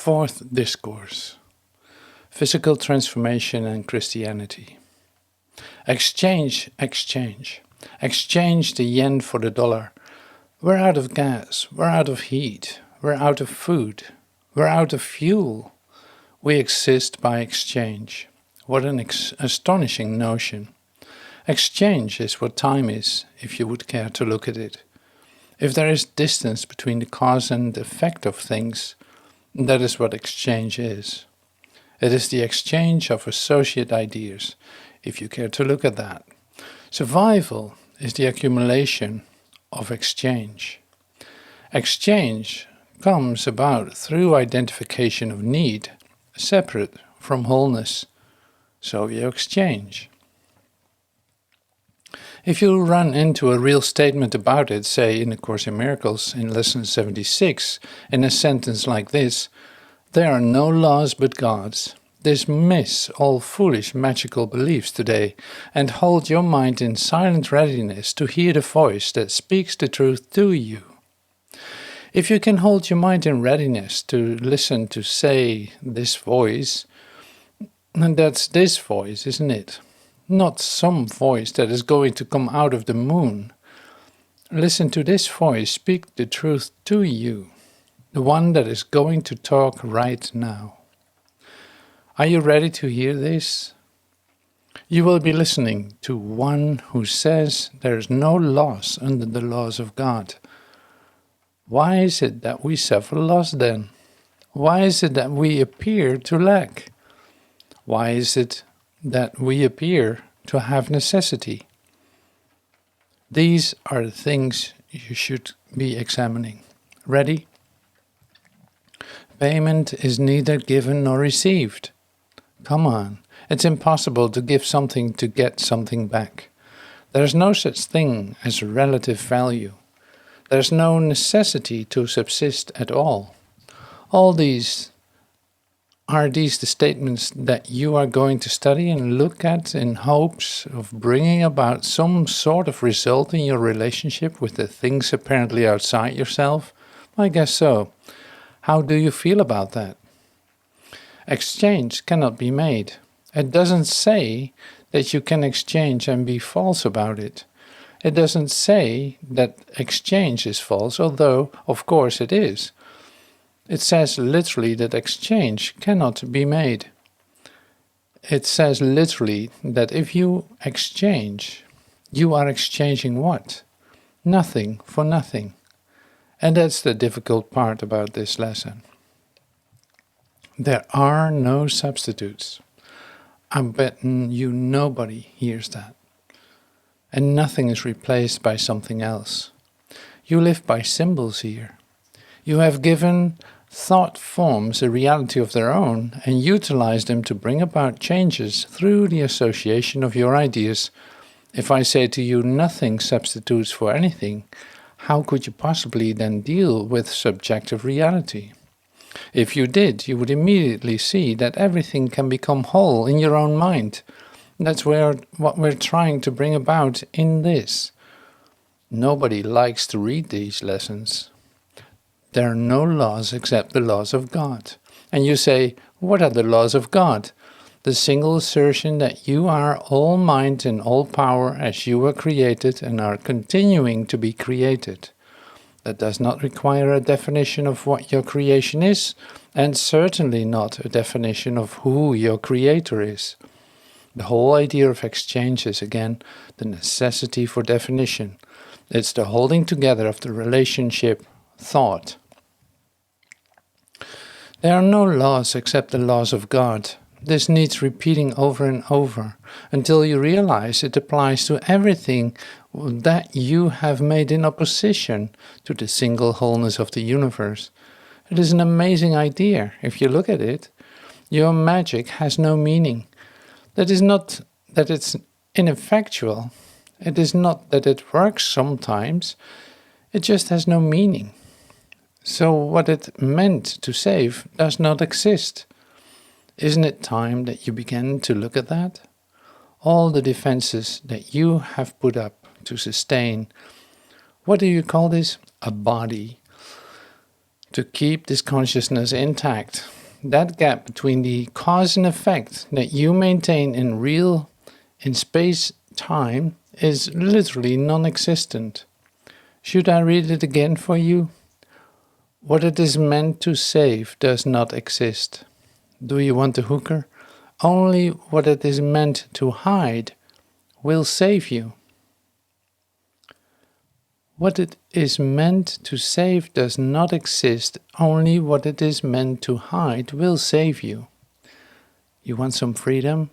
Fourth discourse: Physical transformation and Christianity. Exchange, exchange. Exchange the yen for the dollar. We're out of gas, we're out of heat, we're out of food, we're out of fuel. We exist by exchange. What an astonishing notion. Exchange is what time is, if you would care to look at it. If there is distance between the cause and effect of things, that is what exchange is. It is the exchange of associate ideas, if you care to look at that. Survival is the accumulation of exchange. Exchange comes about through identification of need, separate from wholeness. So you exchange. If you run into a real statement about it, say in A Course in Miracles in lesson 76, in a sentence like this, "There are no laws but God's. Dismiss all foolish magical beliefs today and hold your mind in silent readiness to hear the voice that speaks the truth to you." If you can hold your mind in readiness to listen to, say, this voice, and that's this voice, isn't it? Not some voice that is going to come out of the moon. Listen to this voice speak the truth to you, the one that is going to talk right now. Are you ready to hear this? You will be listening to one who says there is no loss under the laws of God. Why is it that we suffer loss then? Why is it that we appear to lack? Why is it that we appear to have necessity? These are the things you should be examining. Ready? Payment is neither given nor received. Come on, it's impossible to give something to get something back. There's no such thing as relative value. There's no necessity to subsist at all. All these are the statements that you are going to study and look at in hopes of bringing about some sort of result in your relationship with the things apparently outside yourself? I guess so. How do you feel about that? Exchange cannot be made. It doesn't say that you can exchange and be false about it. It doesn't say that exchange is false, although of course it is. It says literally that exchange cannot be made. It says literally that if you exchange, you are exchanging what? Nothing for nothing. And that's the difficult part about this lesson. There are no substitutes. I'm betting you nobody hears that. And nothing is replaced by something else. You live by symbols here. You have given thought forms a reality of their own and utilize them to bring about changes through the association of your ideas. If I say to you nothing substitutes for anything, how could you possibly then deal with subjective reality? If you did, you would immediately see that everything can become whole in your own mind. That's what we're trying to bring about in this. Nobody likes to read these lessons. There are no laws except the laws of God. And you say, what are the laws of God? The single assertion that you are all mind and all power as you were created and are continuing to be created. That does not require a definition of what your creation is, and certainly not a definition of who your creator is. The whole idea of exchange is, again, the necessity for definition. It's the holding together of the relationship thought. There are no laws except the laws of God. This needs repeating over and over until you realize it applies to everything that you have made in opposition to the single wholeness of the universe. It is an amazing idea if you look at it. Your magic has no meaning. That is not that it's ineffectual. It is not that it works sometimes. It just has no meaning. So what it meant to save does not exist. Isn't it time that you begin to look at that? All the defenses that you have put up to sustain, what do you call this? A body. to keep this consciousness intact. That gap between the cause and effect that you maintain in space-time is literally non-existent. Should I read it again for you? What it is meant to save does not exist. Do you want a hooker? Only what it is meant to hide will save you. What it is meant to save does not exist. Only what it is meant to hide will save you. You want some freedom?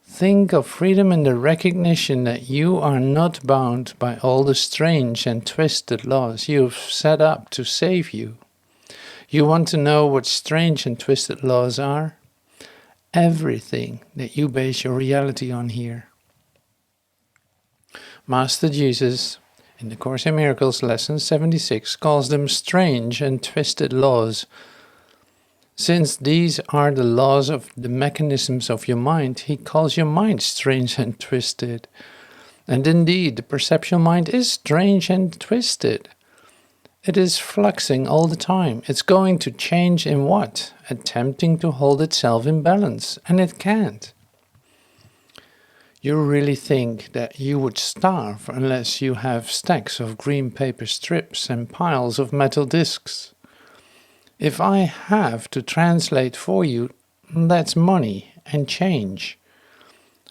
Think of freedom in the recognition that you are not bound by all the strange and twisted laws you have set up to save you. You want to know what strange and twisted laws are? Everything that you base your reality on here. Master Jesus, in the Course in Miracles, lesson 76, calls them strange and twisted laws. Since these are the laws of the mechanisms of your mind, he calls your mind strange and twisted. And indeed, the perceptual mind is strange and twisted. It is fluxing all the time. It's going to change in what? Attempting to hold itself in balance, and it can't. You really think that you would starve unless you have stacks of green paper strips and piles of metal discs. If I have to translate for you, that's money and change.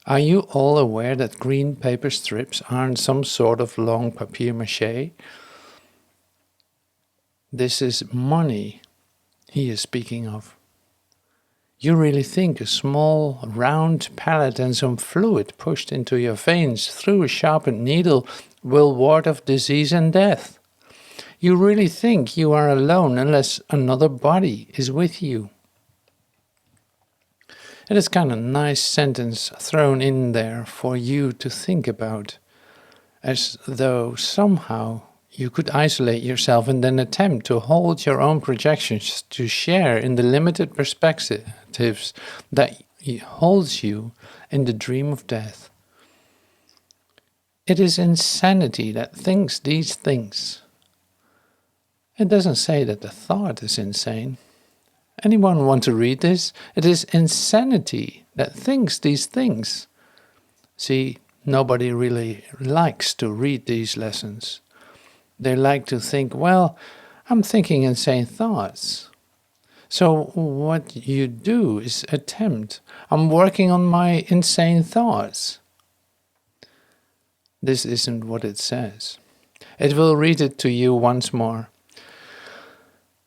Are you all aware that green paper strips aren't some sort of long papier-mâché? This is money he is speaking of. You really think a small, round pallet and some fluid pushed into your veins through a sharpened needle will ward off disease and death? You really think you are alone unless another body is with you? It is kind of a nice sentence thrown in there for you to think about, as though somehow you could isolate yourself and then attempt to hold your own projections to share in the limited perspectives that holds you in the dream of death. It is insanity that thinks these things. It doesn't say that the thought is insane. Anyone want to read this? It is insanity that thinks these things. See, nobody really likes to read these lessons. They like to think, well, I'm thinking insane thoughts. So what you do is attempt, I'm working on my insane thoughts. This isn't what it says. It will read it to you once more.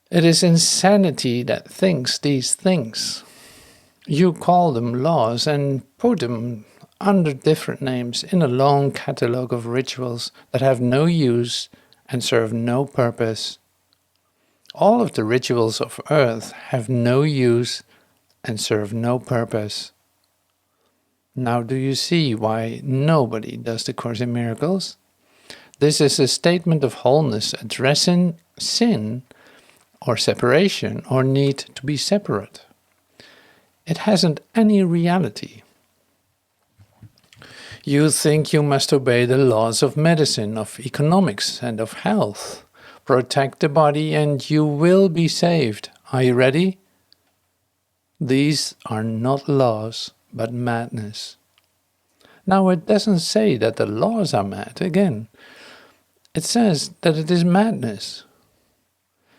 It is insanity that thinks these things. You call them laws and put them under different names in a long catalogue of rituals that have no use and serve no purpose. All of the rituals of earth have no use and serve no purpose. Now do you see why nobody does the Course in Miracles? This is a statement of wholeness addressing sin or separation or need to be separate. It hasn't any reality. You think you must obey the laws of medicine, of economics, and of health. Protect the body and you will be saved. Are you ready? These are not laws, but madness. Now it doesn't say that the laws are mad, again. It says that it is madness.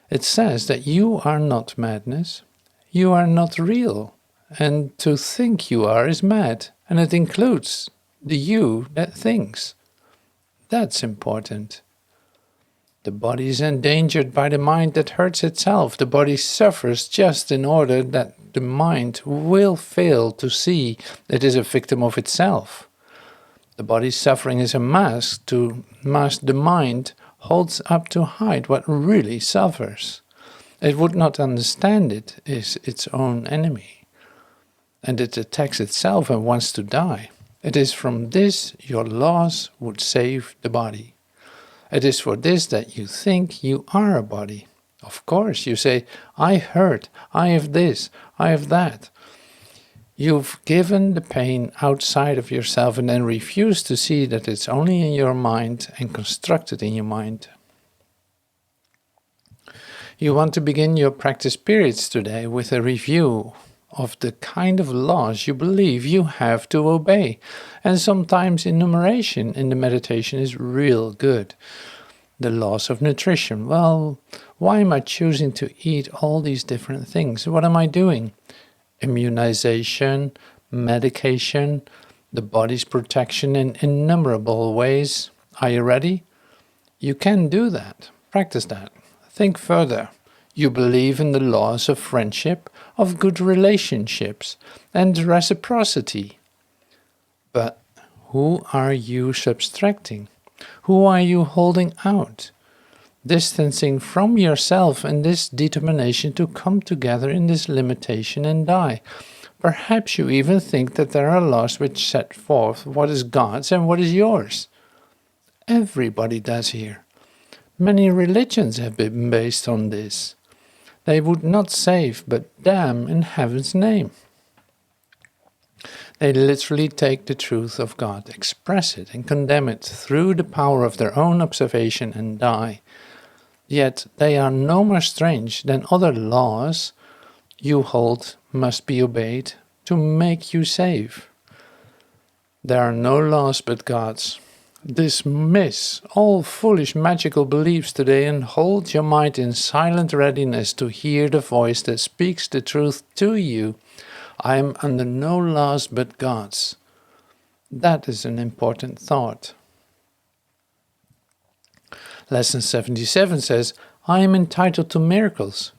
It says that you are not madness. You are not real. And to think you are is mad, and it includes the you that thinks. That's important. The body is endangered by the mind that hurts itself. The body suffers just in order that the mind will fail to see it is a victim of itself. The body's suffering is a mask to mask the mind holds up to hide what really suffers. It would not understand it is its own enemy, and it attacks itself and wants to die. It is from this your laws would save the body. It is for this that you think you are a body. Of course, you say, I hurt, I have this, I have that. You've given the pain outside of yourself and then refuse to see that it's only in your mind and constructed in your mind. You want to begin your practice periods today with a review of the kind of laws you believe you have to obey. And sometimes enumeration in the meditation is real good. The laws of nutrition. Well, why am I choosing to eat all these different things? What am I doing? Immunization, medication, the body's protection in innumerable ways. Are you ready? You can do that. Practice that. Think further. You believe in the laws of friendship, of good relationships, and reciprocity. But who are you subtracting? Who are you holding out? Distancing from yourself in this determination to come together in this limitation and die. Perhaps you even think that there are laws which set forth what is God's and what is yours. Everybody does here. Many religions have been based on this. They would not save, but damn in heaven's name. They literally take the truth of God, express it, and condemn it through the power of their own observation and die. Yet they are no more strange than other laws you hold must be obeyed to make you safe. There are no laws but God's. Dismiss all foolish magical beliefs today and hold your mind in silent readiness to hear the voice that speaks the truth to you. I am under no laws but God's. That is an important thought. Lesson 77 says, I am entitled to miracles.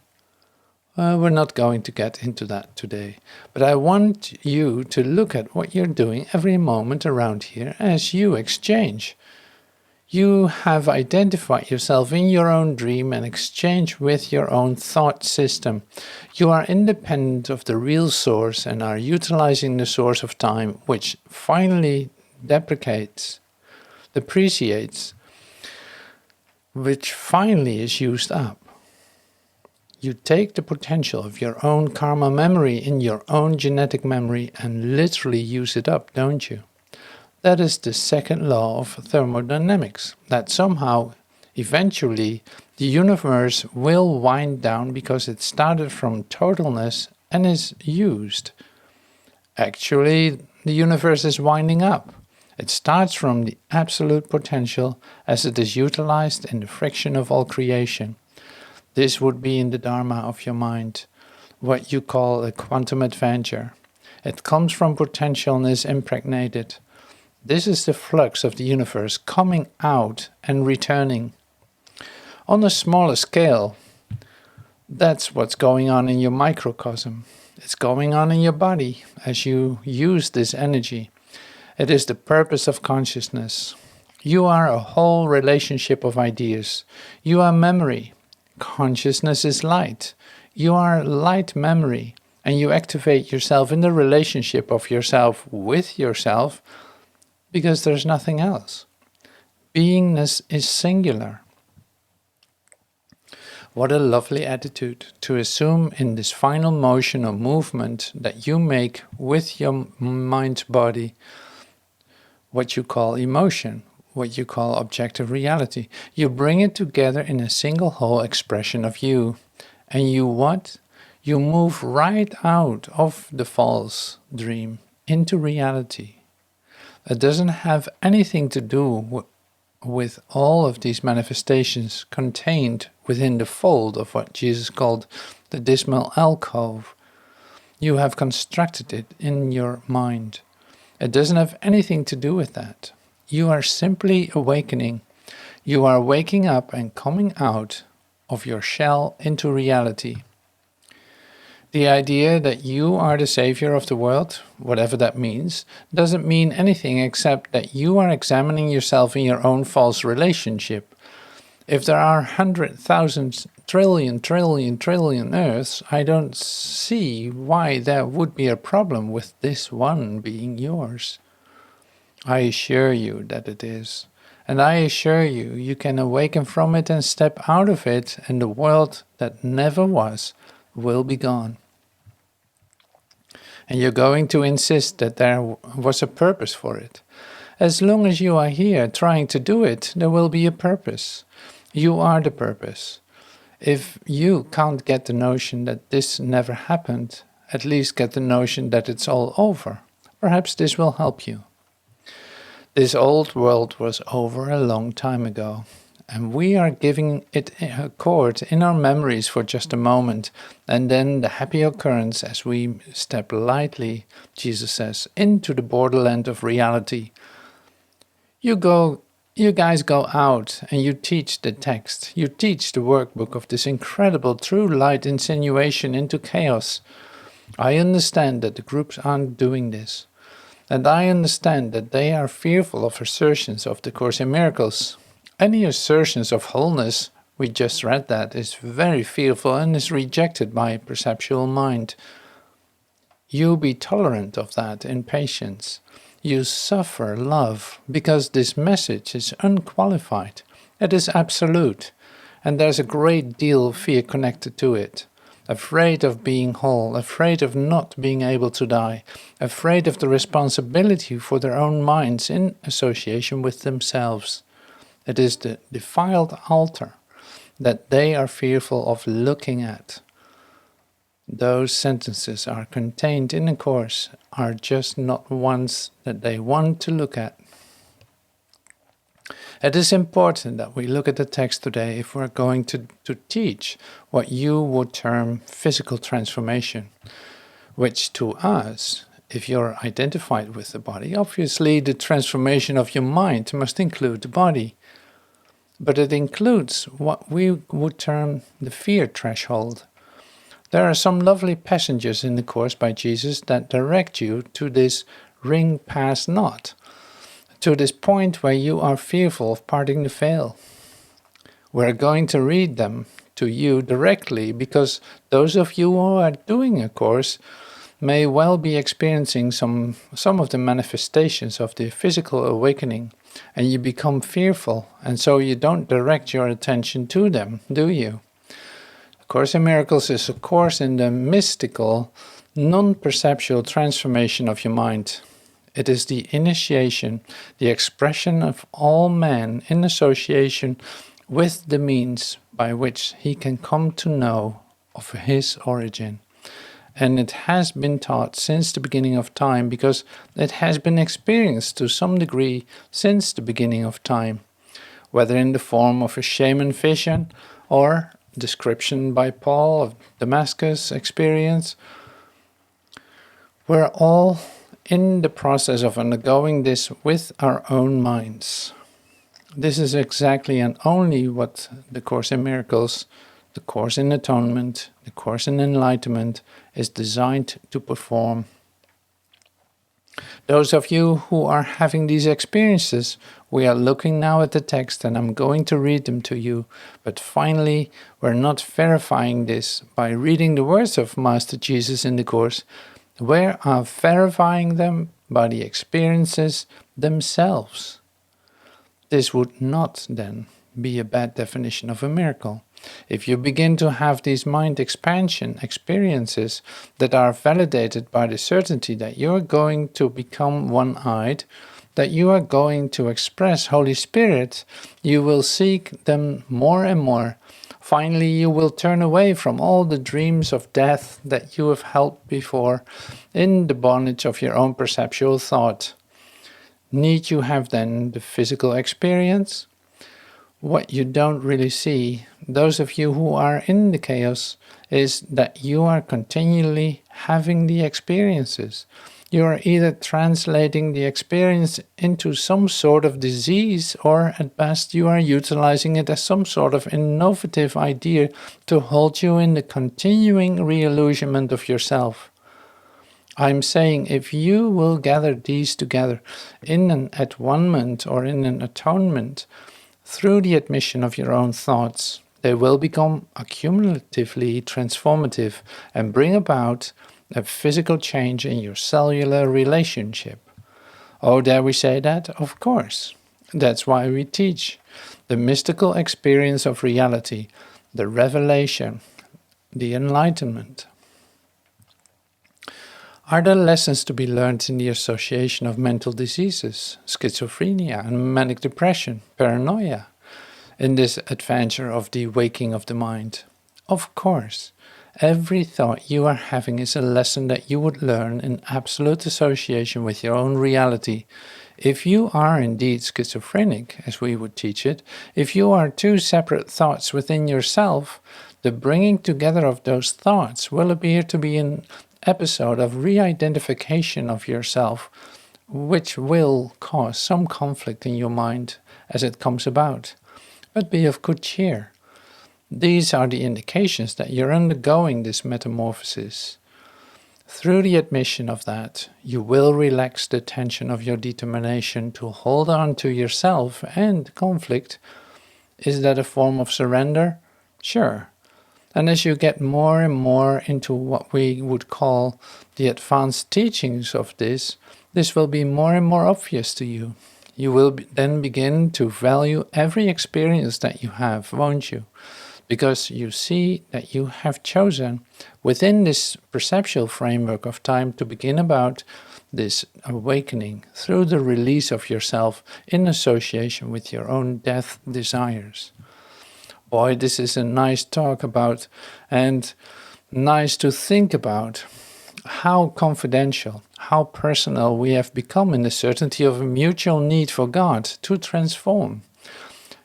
We're not going to get into that today, but I want you to look at what you're doing every moment around here as you exchange. You have identified yourself in your own dream and exchange with your own thought system. You are independent of the real source and are utilizing the source of time, which finally depreciates, which finally is used up. You take the potential of your own karma memory in your own genetic memory and literally use it up, don't you? That is the second law of thermodynamics, that somehow, eventually, the universe will wind down because it started from totalness and is used. Actually, the universe is winding up. It starts from the absolute potential as it is utilized in the friction of all creation. This would be in the Dharma of your mind, what you call a quantum adventure. It comes from potential and is impregnated. This is the flux of the universe coming out and returning. On a smaller scale, that's what's going on in your microcosm. It's going on in your body as you use this energy. It is the purpose of consciousness. You are a whole relationship of ideas. You are memory. Consciousness is light. You are light memory, and you activate yourself in the relationship of yourself with yourself because there's nothing else. Beingness is singular. What a lovely attitude to assume in this final motion or movement that you make with your mind-body, what you call emotion, what you call objective reality. You bring it together in a single whole expression of you. And you what? You move right out of the false dream into reality. It doesn't have anything to do with all of these manifestations contained within the fold of what Jesus called the dismal alcove. You have constructed it in your mind. It doesn't have anything to do with that. You are simply awakening. You are waking up and coming out of your shell into reality. The idea that you are the savior of the world, whatever that means, doesn't mean anything except that you are examining yourself in your own false relationship. If there are 100,000 trillion Earths, I don't see why there would be a problem with this one being yours. I assure you that it is. And I assure you, you can awaken from it and step out of it, and the world that never was will be gone. And you're going to insist that there was a purpose for it. As long as you are here trying to do it, there will be a purpose. You are the purpose. If you can't get the notion that this never happened, at least get the notion that it's all over. Perhaps this will help you. This old world was over a long time ago, and we are giving it a chord in our memories for just a moment, and then the happy occurrence as we step lightly, Jesus says, into the borderland of reality. You guys go out and you teach the text, you teach the workbook of this incredible true light insinuation into chaos. I understand that the groups aren't doing this. And I understand that they are fearful of assertions of the Course in Miracles. Any assertions of wholeness, we just read that, is very fearful and is rejected by a perceptual mind. You be tolerant of that in patience. You suffer love because this message is unqualified. It is absolute, and there's a great deal of fear connected to it. Afraid of being whole, afraid of not being able to die, afraid of the responsibility for their own minds in association with themselves. It is the defiled altar that they are fearful of looking at. Those sentences are contained in the Course, are just not ones that they want to look at. It is important that we look at the text today if we're going to teach what you would term physical transformation, which to us, if you're identified with the body, obviously the transformation of your mind must include the body. But it includes what we would term the fear threshold. There are some lovely passages in the Course by Jesus that direct you to this ring pass not, to this point where you are fearful of parting the veil. We're going to read them to you directly because those of you who are doing a course may well be experiencing some of the manifestations of the physical awakening, and you become fearful, and so you don't direct your attention to them, do you? A Course in Miracles is a course in the mystical, non-perceptual transformation of your mind. It is the initiation, the expression of all man in association with the means by which he can come to know of his origin. And it has been taught since the beginning of time because it has been experienced to some degree since the beginning of time, whether in the form of a shaman vision or description by Paul of Damascus experience. We're all in the process of undergoing this with our own minds. This is exactly and only what the Course in Miracles, the Course in Atonement, the Course in Enlightenment is designed to perform. Those of you who are having these experiences, we are looking now at the text and I'm going to read them to you. But finally, we're not verifying this by reading the words of Master Jesus in the Course. We are verifying them by the experiences themselves. This would not then be a bad definition of a miracle. If you begin to have these mind expansion experiences that are validated by the certainty that you are going to become one-eyed, that you are going to express Holy Spirit, you will seek them more and more. Finally, you will turn away from all the dreams of death that you have held before in the bondage of your own perceptual thought. Need you have then the physical experience? What you don't really see, those of you who are in the chaos, is that you are continually having the experiences. You are either translating the experience into some sort of disease, or at best you are utilizing it as some sort of innovative idea to hold you in the continuing re-illusionment of yourself. I'm saying if you will gather these together in an at-one-ment or in an atonement, through the admission of your own thoughts, they will become accumulatively transformative and bring about a physical change in your cellular relationship. Oh, dare we say that? Of course. That's why we teach the mystical experience of reality, the revelation, the enlightenment. Are there lessons to be learned in the association of mental diseases, schizophrenia and manic depression, paranoia, in this adventure of the waking of the mind? Of course, every thought you are having is a lesson that you would learn in absolute association with your own reality. If you are indeed schizophrenic, as we would teach it, if you are two separate thoughts within yourself, the bringing together of those thoughts will appear to be an episode of re-identification of yourself, which will cause some conflict in your mind as it comes about. But be of good cheer. These are the indications that you're undergoing this metamorphosis. Through the admission of that, you will relax the tension of your determination to hold on to yourself and conflict. Is that a form of surrender? Sure. And as you get more and more into what we would call the advanced teachings of this will be more and more obvious to you. You will then begin to value every experience that you have, won't you? Because you see that you have chosen within this perceptual framework of time to begin about this awakening through the release of yourself in association with your own death desires. Boy, this is a nice talk about and nice to think about how confidential, how personal we have become in the certainty of a mutual need for God to transform.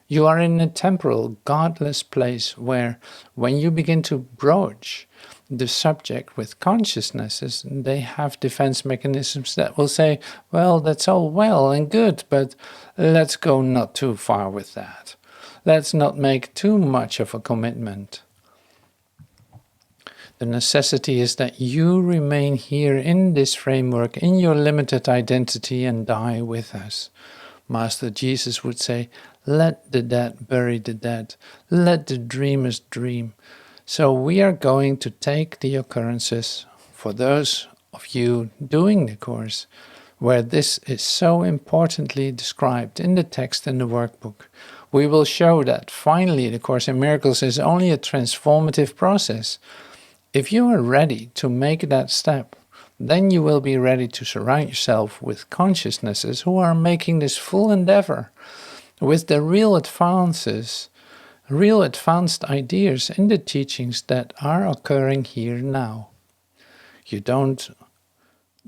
You are in a temporal, godless place where, when you begin to broach the subject with consciousnesses, they have defense mechanisms that will say, well, that's all well and good, but let's go not too far with that. Let's not make too much of a commitment. The necessity is that you remain here in this framework, in your limited identity, and die with us. Master Jesus would say, let the dead bury the dead, let the dreamers dream. So we are going to take the occurrences, for those of you doing the course, where this is so importantly described in the text in the workbook. We will show that finally the Course in Miracles is only a transformative process. If you are ready to make that step, then you will be ready to surround yourself with consciousnesses who are making this full endeavor with the real advances, real advanced ideas in the teachings that are occurring here now. You don't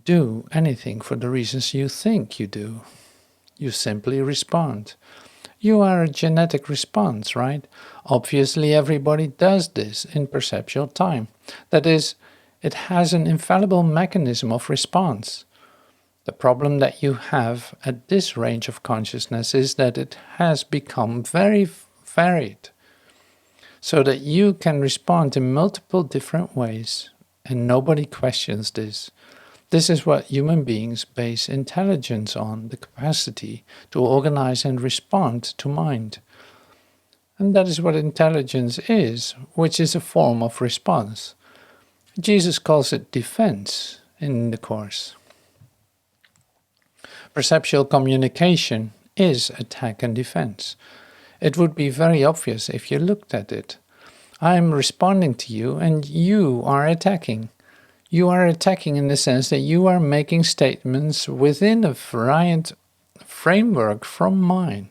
do anything for the reasons you think you do. You simply respond. You are a genetic response, right? Obviously, everybody does this in perceptual time. That is, it has an infallible mechanism of response. The problem that you have at this range of consciousness is that it has become very varied, so that you can respond in multiple different ways, and nobody questions this. This is what human beings base intelligence on, the capacity to organize and respond to mind. And that is what intelligence is, which is a form of response. Jesus calls it defense in the Course. Perceptual communication is attack and defense. It would be very obvious if you looked at it. I am responding to you and you are attacking. You are attacking in the sense that you are making statements within a variant framework from mine.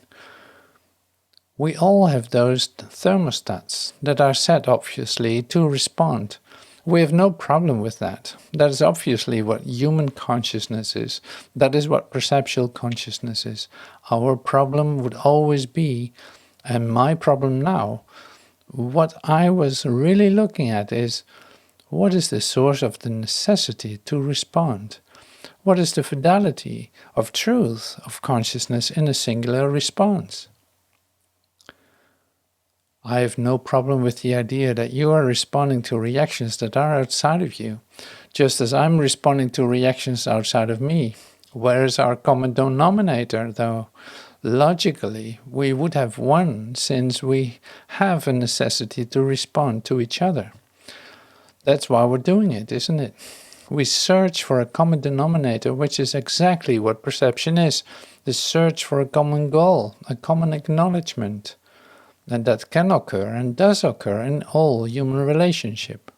We all have those thermostats that are set obviously to respond. We have no problem with that. That is obviously what human consciousness is. That is what perceptual consciousness is. Our problem would always be, and my problem now, what I was really looking at is, what is the source of the necessity to respond? What is the fidelity of truth of consciousness in a singular response? I have no problem with the idea that you are responding to reactions that are outside of you, just as I'm responding to reactions outside of me. Where is our common denominator, though? Logically, we would have one, since we have a necessity to respond to each other. That's why we're doing it, isn't it? We search for a common denominator, which is exactly what perception is. The search for a common goal, a common acknowledgement. And that can occur and does occur in all human relationship.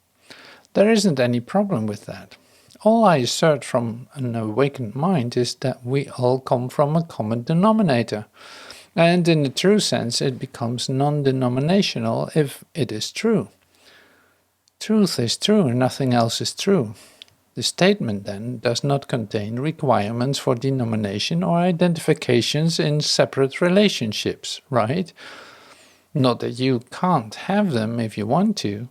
There isn't any problem with that. All I assert from an awakened mind is that we all come from a common denominator. And in the true sense, it becomes non-denominational if it is true. Truth is true and nothing else is true. The statement then does not contain requirements for denomination or identifications in separate relationships, right? Not that you can't have them if you want to.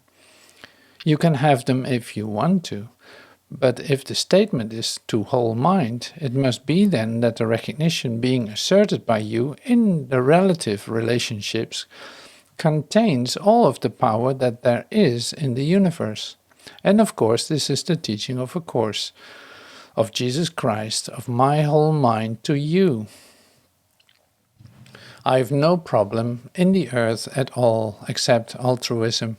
You can have them if you want to. But if the statement is to whole mind, it must be then that the recognition being asserted by you in the relative relationships contains all of the power that there is in the universe. And of course, this is the teaching of a course of Jesus Christ, of my whole mind to you. I have no problem in the earth at all except altruism.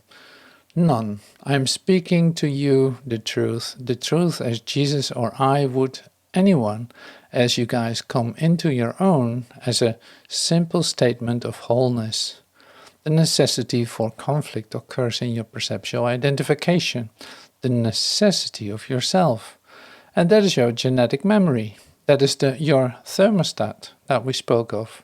None. I am speaking to you the truth as Jesus or I would anyone, as you guys come into your own, as a simple statement of wholeness. The necessity for conflict occurs in your perceptual identification, the necessity of yourself. And that is your genetic memory. That is your thermostat that we spoke of.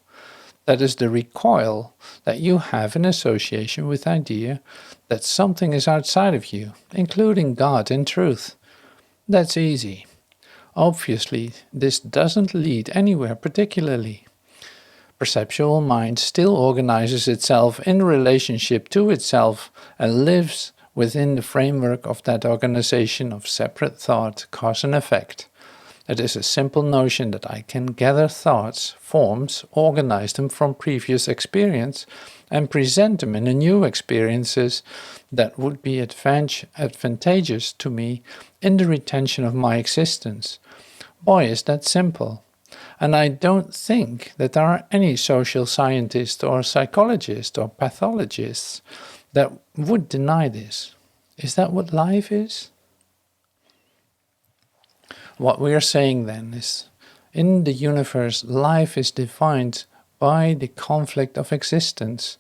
That is the recoil that you have in association with the idea that something is outside of you, including God and truth. That's easy. Obviously, this doesn't lead anywhere particularly. Perceptual mind still organizes itself in relationship to itself and lives within the framework of that organization of separate thought, cause and effect. It is a simple notion that I can gather thoughts, forms, organize them from previous experience, and present them in a new experiences that would be advantageous to me in the retention of my existence. Boy, is that simple. And I don't think that there are any social scientists or psychologists or pathologists that would deny this. Is that what life is? What we are saying then is, in the universe, life is defined by the conflict of existence.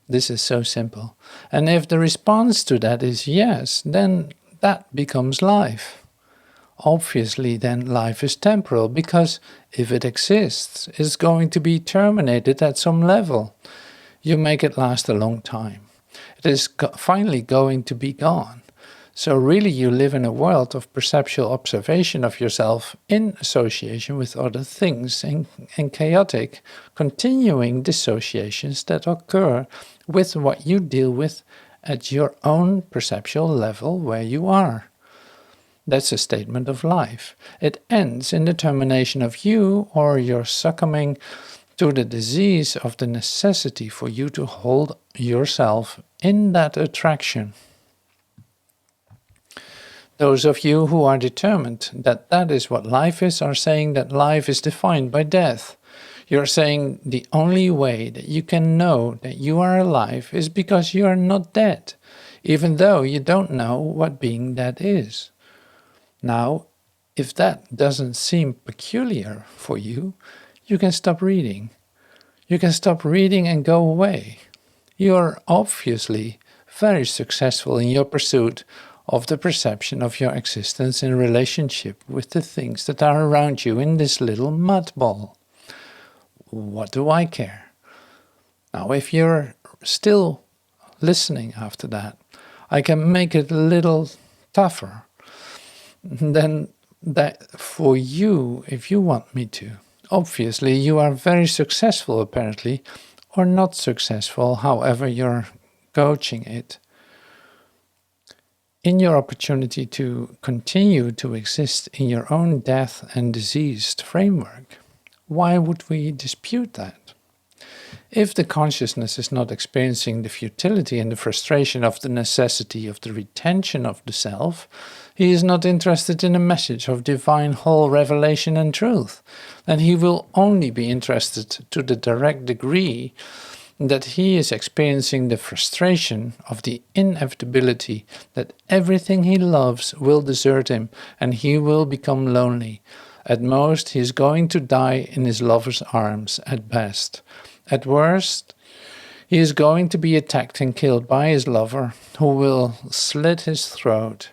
This is so simple. And if the response to that is yes, then that becomes life. Obviously, then life is temporal, because if it exists, it's going to be terminated at some level. You make it last a long time. It is finally going to be gone. So really you live in a world of perceptual observation of yourself in association with other things and chaotic, continuing dissociations that occur with what you deal with at your own perceptual level where you are. That's a statement of life. It ends in the termination of you or your succumbing to the disease of the necessity for you to hold yourself in that attraction. Those of you who are determined that that is what life is are saying that life is defined by death. You're saying the only way that you can know that you are alive is because you are not dead, even though you don't know what being dead is. Now, if that doesn't seem peculiar for you, you can stop reading. You can stop reading and go away. You're obviously very successful in your pursuit of the perception of your existence in relationship with the things that are around you in this little mud ball. What do I care? Now, if you're still listening after that, I can make it a little tougher than that for you if you want me to. Obviously, you are very successful apparently, or not successful, however you're coaching it, in your opportunity to continue to exist in your own death and diseased framework. Why would we dispute that? If the consciousness is not experiencing the futility and the frustration of the necessity of the retention of the self, he is not interested in a message of divine whole revelation and truth, and he will only be interested to the direct degree that he is experiencing the frustration of the inevitability that everything he loves will desert him and he will become lonely. At most, he is going to die in his lover's arms, at best. At worst, he is going to be attacked and killed by his lover, who will slit his throat.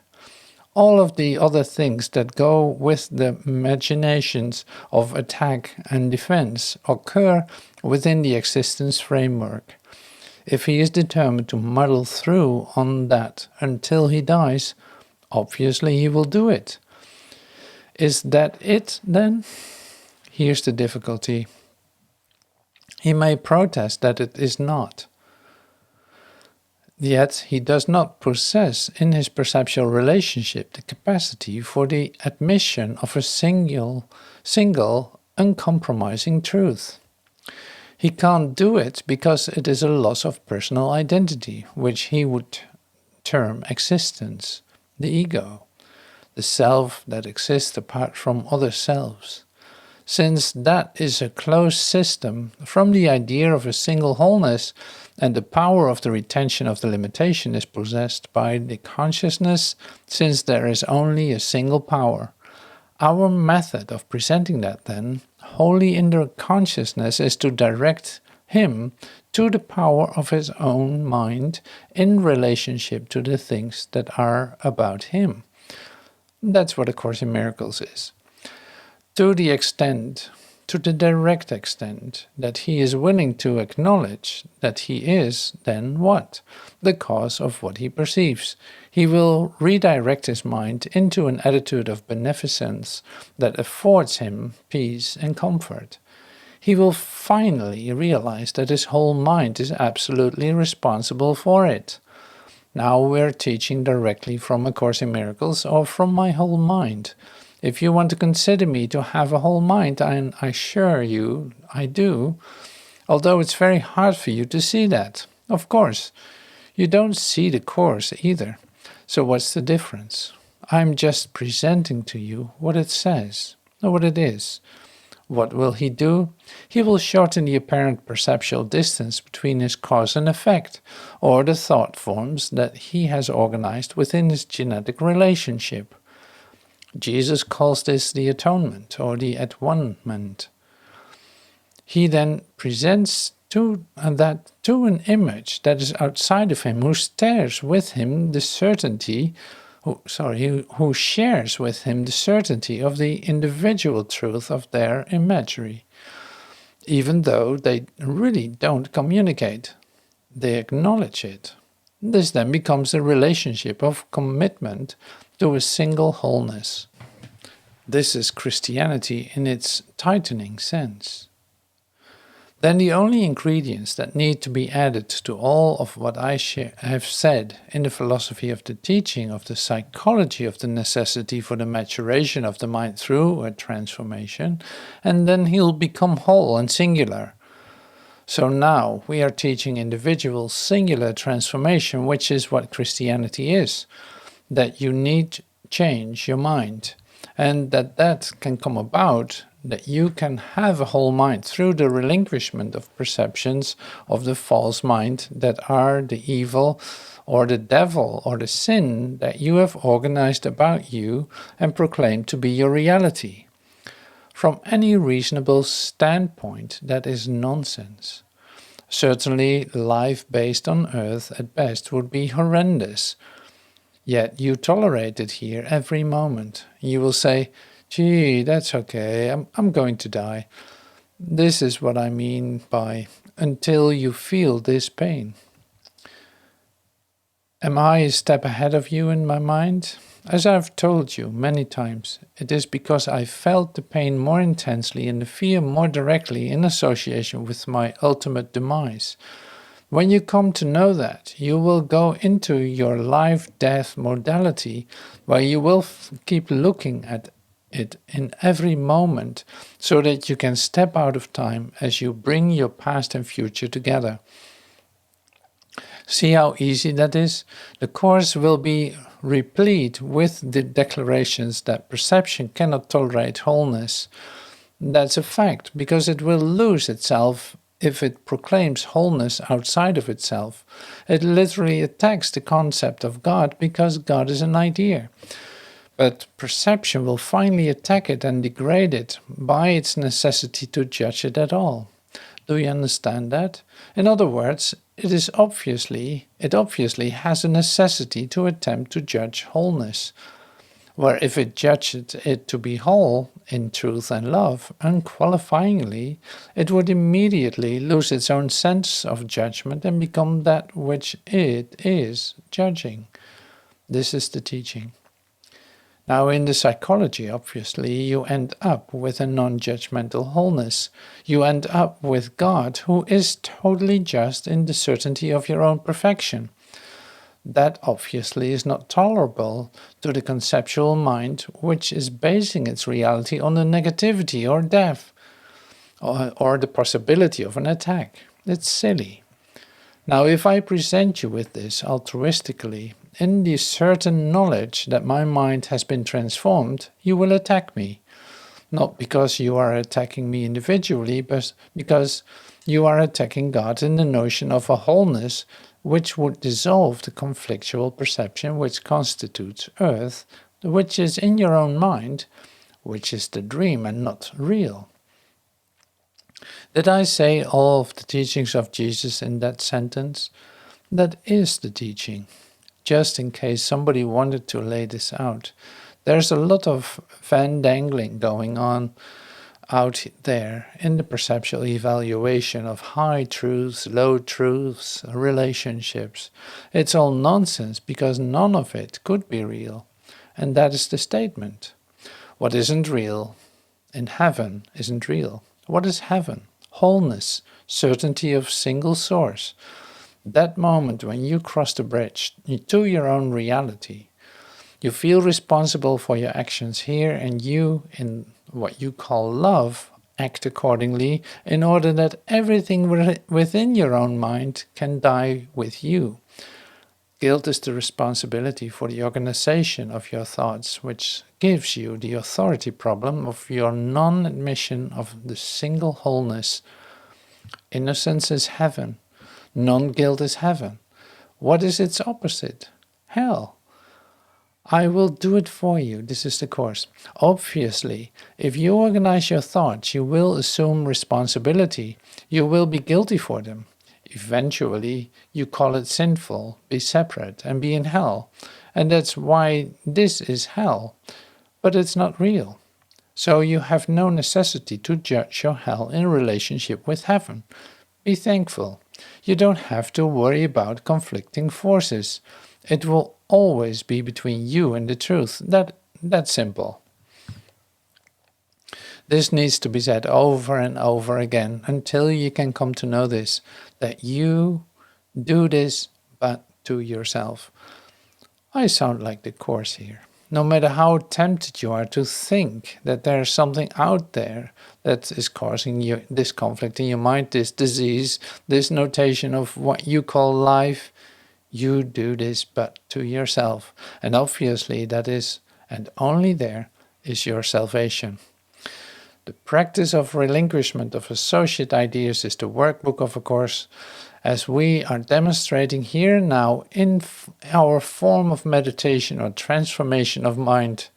All of the other things that go with the imaginations of attack and defense occur within the existence framework. If he is determined to muddle through on that until he dies, obviously he will do it. Is that it then? Here's the difficulty. He may protest that it is not. Yet he does not possess in his perceptual relationship the capacity for the admission of a single uncompromising truth. He can't do it because it is a loss of personal identity, which he would term existence, the ego, the self that exists apart from other selves. Since that is a closed system, from the idea of a single wholeness, and the power of the retention of the limitation is possessed by the consciousness, since there is only a single power. Our method of presenting that, then, wholly in the consciousness, is to direct him to the power of his own mind in relationship to the things that are about him. That's what A Course in Miracles is. To the direct extent that he is willing to acknowledge that he is, then what? The cause of what he perceives. He will redirect his mind into an attitude of beneficence that affords him peace and comfort. He will finally realize that his whole mind is absolutely responsible for it. Now we're teaching directly from A Course in Miracles or from my whole mind. If you want to consider me to have a whole mind, and I assure you I do, although it's very hard for you to see that. Of course, you don't see the Course either. So what's the difference? I'm just presenting to you what it says, or what it is. What will he do? He will shorten the apparent perceptual distance between his cause and effect, or the thought forms that he has organized within his genetic relationship. Jesus calls this the atonement or the at-one-ment. He then presents to an image that is outside of him, who shares with him the certainty of the individual truth of their imagery, even though they really don't communicate. They acknowledge it. This then becomes a relationship of commitment to a single wholeness. This is Christianity in its tightening sense. Then the only ingredients that need to be added to all of what I have said in the philosophy of the teaching of the psychology of the necessity for the maturation of the mind through a transformation, and then he'll become whole and singular. So now we are teaching individual singular transformation, which is what Christianity is. That you need to change your mind, and that can come about, that you can have a whole mind through the relinquishment of perceptions of the false mind that are the evil or the devil or the sin that you have organized about you and proclaimed to be your reality. From any reasonable standpoint, that is nonsense. Certainly, life based on earth at best would be horrendous. Yet you tolerate it here every moment. You will say, gee, that's okay, I'm going to die. This is what I mean by until you feel this pain. Am I a step ahead of you in my mind? As I've told you many times, it is because I felt the pain more intensely and the fear more directly in association with my ultimate demise. When you come to know that, you will go into your life-death modality, where you will keep looking at it in every moment, so that you can step out of time as you bring your past and future together. See how easy that is? The Course will be replete with the declarations that perception cannot tolerate wholeness. That's a fact, because it will lose itself if it proclaims wholeness outside of itself. It literally attacks the concept of God, because God is an idea. But perception will finally attack it and degrade it by its necessity to judge it at all. Do you understand that? In other words, it obviously has a necessity to attempt to judge wholeness, where if it judges it to be whole, in truth and love, unqualifyingly, it would immediately lose its own sense of judgment and become that which it is judging. This is the teaching. Now, in the psychology, obviously, you end up with a non-judgmental wholeness. You end up with God, who is totally just in the certainty of your own perfection. That obviously is not tolerable to the conceptual mind, which is basing its reality on the negativity or death, or the possibility of an attack. It's silly. Now, if I present you with this altruistically, in the certain knowledge that my mind has been transformed, you will attack me. Not because you are attacking me individually, but because you are attacking God in the notion of a wholeness which would dissolve the conflictual perception which constitutes earth, which is in your own mind, which is the dream and not real. Did I say all of the teachings of Jesus in that sentence? That is the teaching. Just in case somebody wanted to lay this out. There's a lot of fandangling going on out there in the perceptual evaluation of high truths, low truths, relationships. It's all nonsense because none of it could be real. And that is the statement. What isn't real in heaven isn't real. What is heaven? Wholeness, certainty of single source. That moment when you cross the bridge to your own reality, you feel responsible for your actions here, and you, in what you call love, act accordingly in order that everything within your own mind can die with you. Guilt is the responsibility for the organization of your thoughts, which gives you the authority problem of your non-admission of the single wholeness. Innocence is heaven. Non-guilt is heaven. What is its opposite? Hell. I will do it for you. This is the course. Obviously, if you organize your thoughts, you will assume responsibility. You will be guilty for them. Eventually, you call it sinful, be separate, and be in hell. And that's why this is hell. But it's not real. So you have no necessity to judge your hell in relationship with heaven. Be thankful. You don't have to worry about conflicting forces. It will always be between you and the truth. That's simple. This needs to be said over and over again until you can come to know this, that you do this but to yourself. I sound like the Course here. No matter how tempted you are to think that there's something out there that is causing you this conflict in your mind, this disease, this notation of what you call life, you do this but to yourself. And obviously that is, and only there, is your salvation. The practice of relinquishment of associate ideas is the workbook of a course, as we are demonstrating here now in our form of meditation or transformation of mind.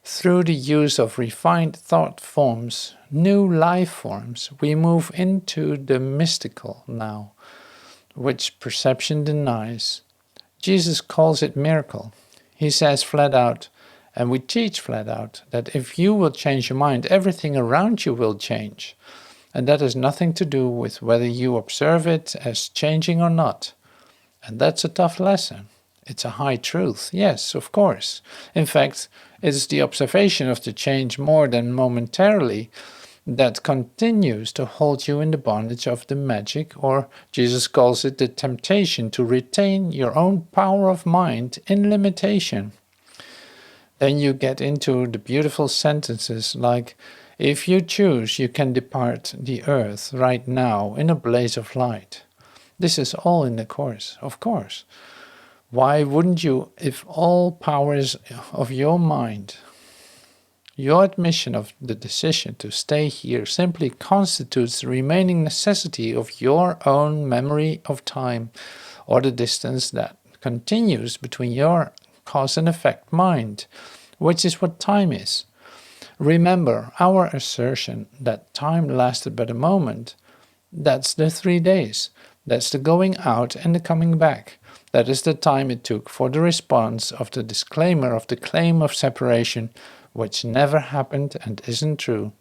Through the use of refined thought forms, new life forms, we move into the mystical now, which perception denies. Jesus calls it miracle. He says flat out, and we teach flat out, that if you will change your mind, everything around you will change. And that has nothing to do with whether you observe it as changing or not. And that's a tough lesson. It's a high truth, yes, of course. In fact, it's the observation of the change more than momentarily that continues to hold you in the bondage of the magic, or Jesus calls it the temptation to retain your own power of mind in limitation. Then you get into the beautiful sentences like, if you choose, you can depart the earth right now in a blaze of light. This is all in the Course, of course. Why wouldn't you, if all powers of your mind, your admission of the decision to stay here simply constitutes the remaining necessity of your own memory of time, or the distance that continues between your cause and effect mind, which is what time is. Remember our assertion that time lasted but a moment. That's the 3 days. That's the going out and the coming back. That is the time it took for the response of the disclaimer of the claim of separation, which never happened and isn't true.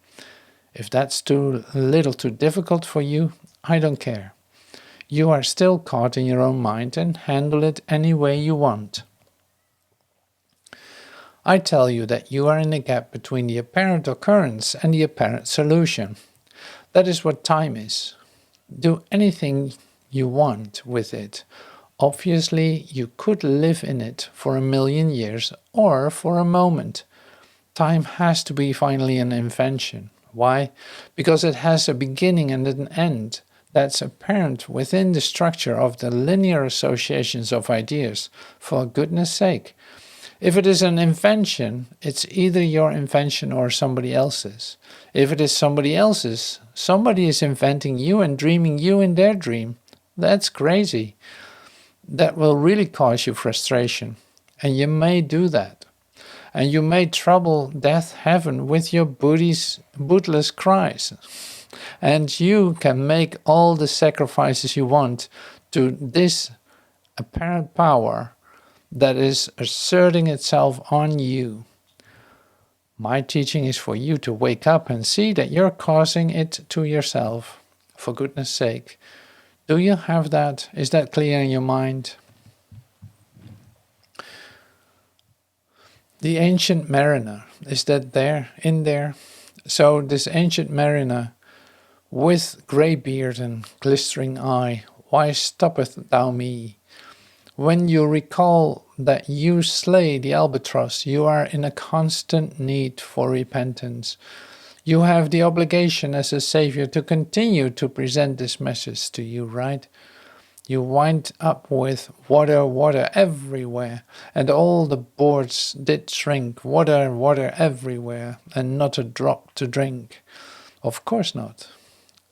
If that's too little too difficult for you, I don't care. You are still caught in your own mind and handle it any way you want. I tell you that you are in a gap between the apparent occurrence and the apparent solution. That is what time is. Do anything you want with it. Obviously, you could live in it for 1,000,000 years or for a moment. Time has to be finally an invention. Why? Because it has a beginning and an end that's apparent within the structure of the linear associations of ideas. For goodness sake. If it is an invention, it's either your invention or somebody else's. If it is somebody else's, somebody is inventing you and dreaming you in their dream. That's crazy. That will really cause you frustration. And you may do that. And you may trouble death heaven with your bootless cries. And you can make all the sacrifices you want to this apparent power that is asserting itself on you. My teaching is for you to wake up and see that you're causing it to yourself. For goodness sake. Do you have that? Is that clear in your mind? The ancient mariner, is that there, in there? So this ancient mariner, with grey beard and glistering eye, why stoppeth thou me? When you recall that you slay the albatross, you are in a constant need for repentance. You have the obligation as a savior to continue to present this message to you, right? You wind up with water, water everywhere, and all the boards did shrink, water, water everywhere, and not a drop to drink. Of course not.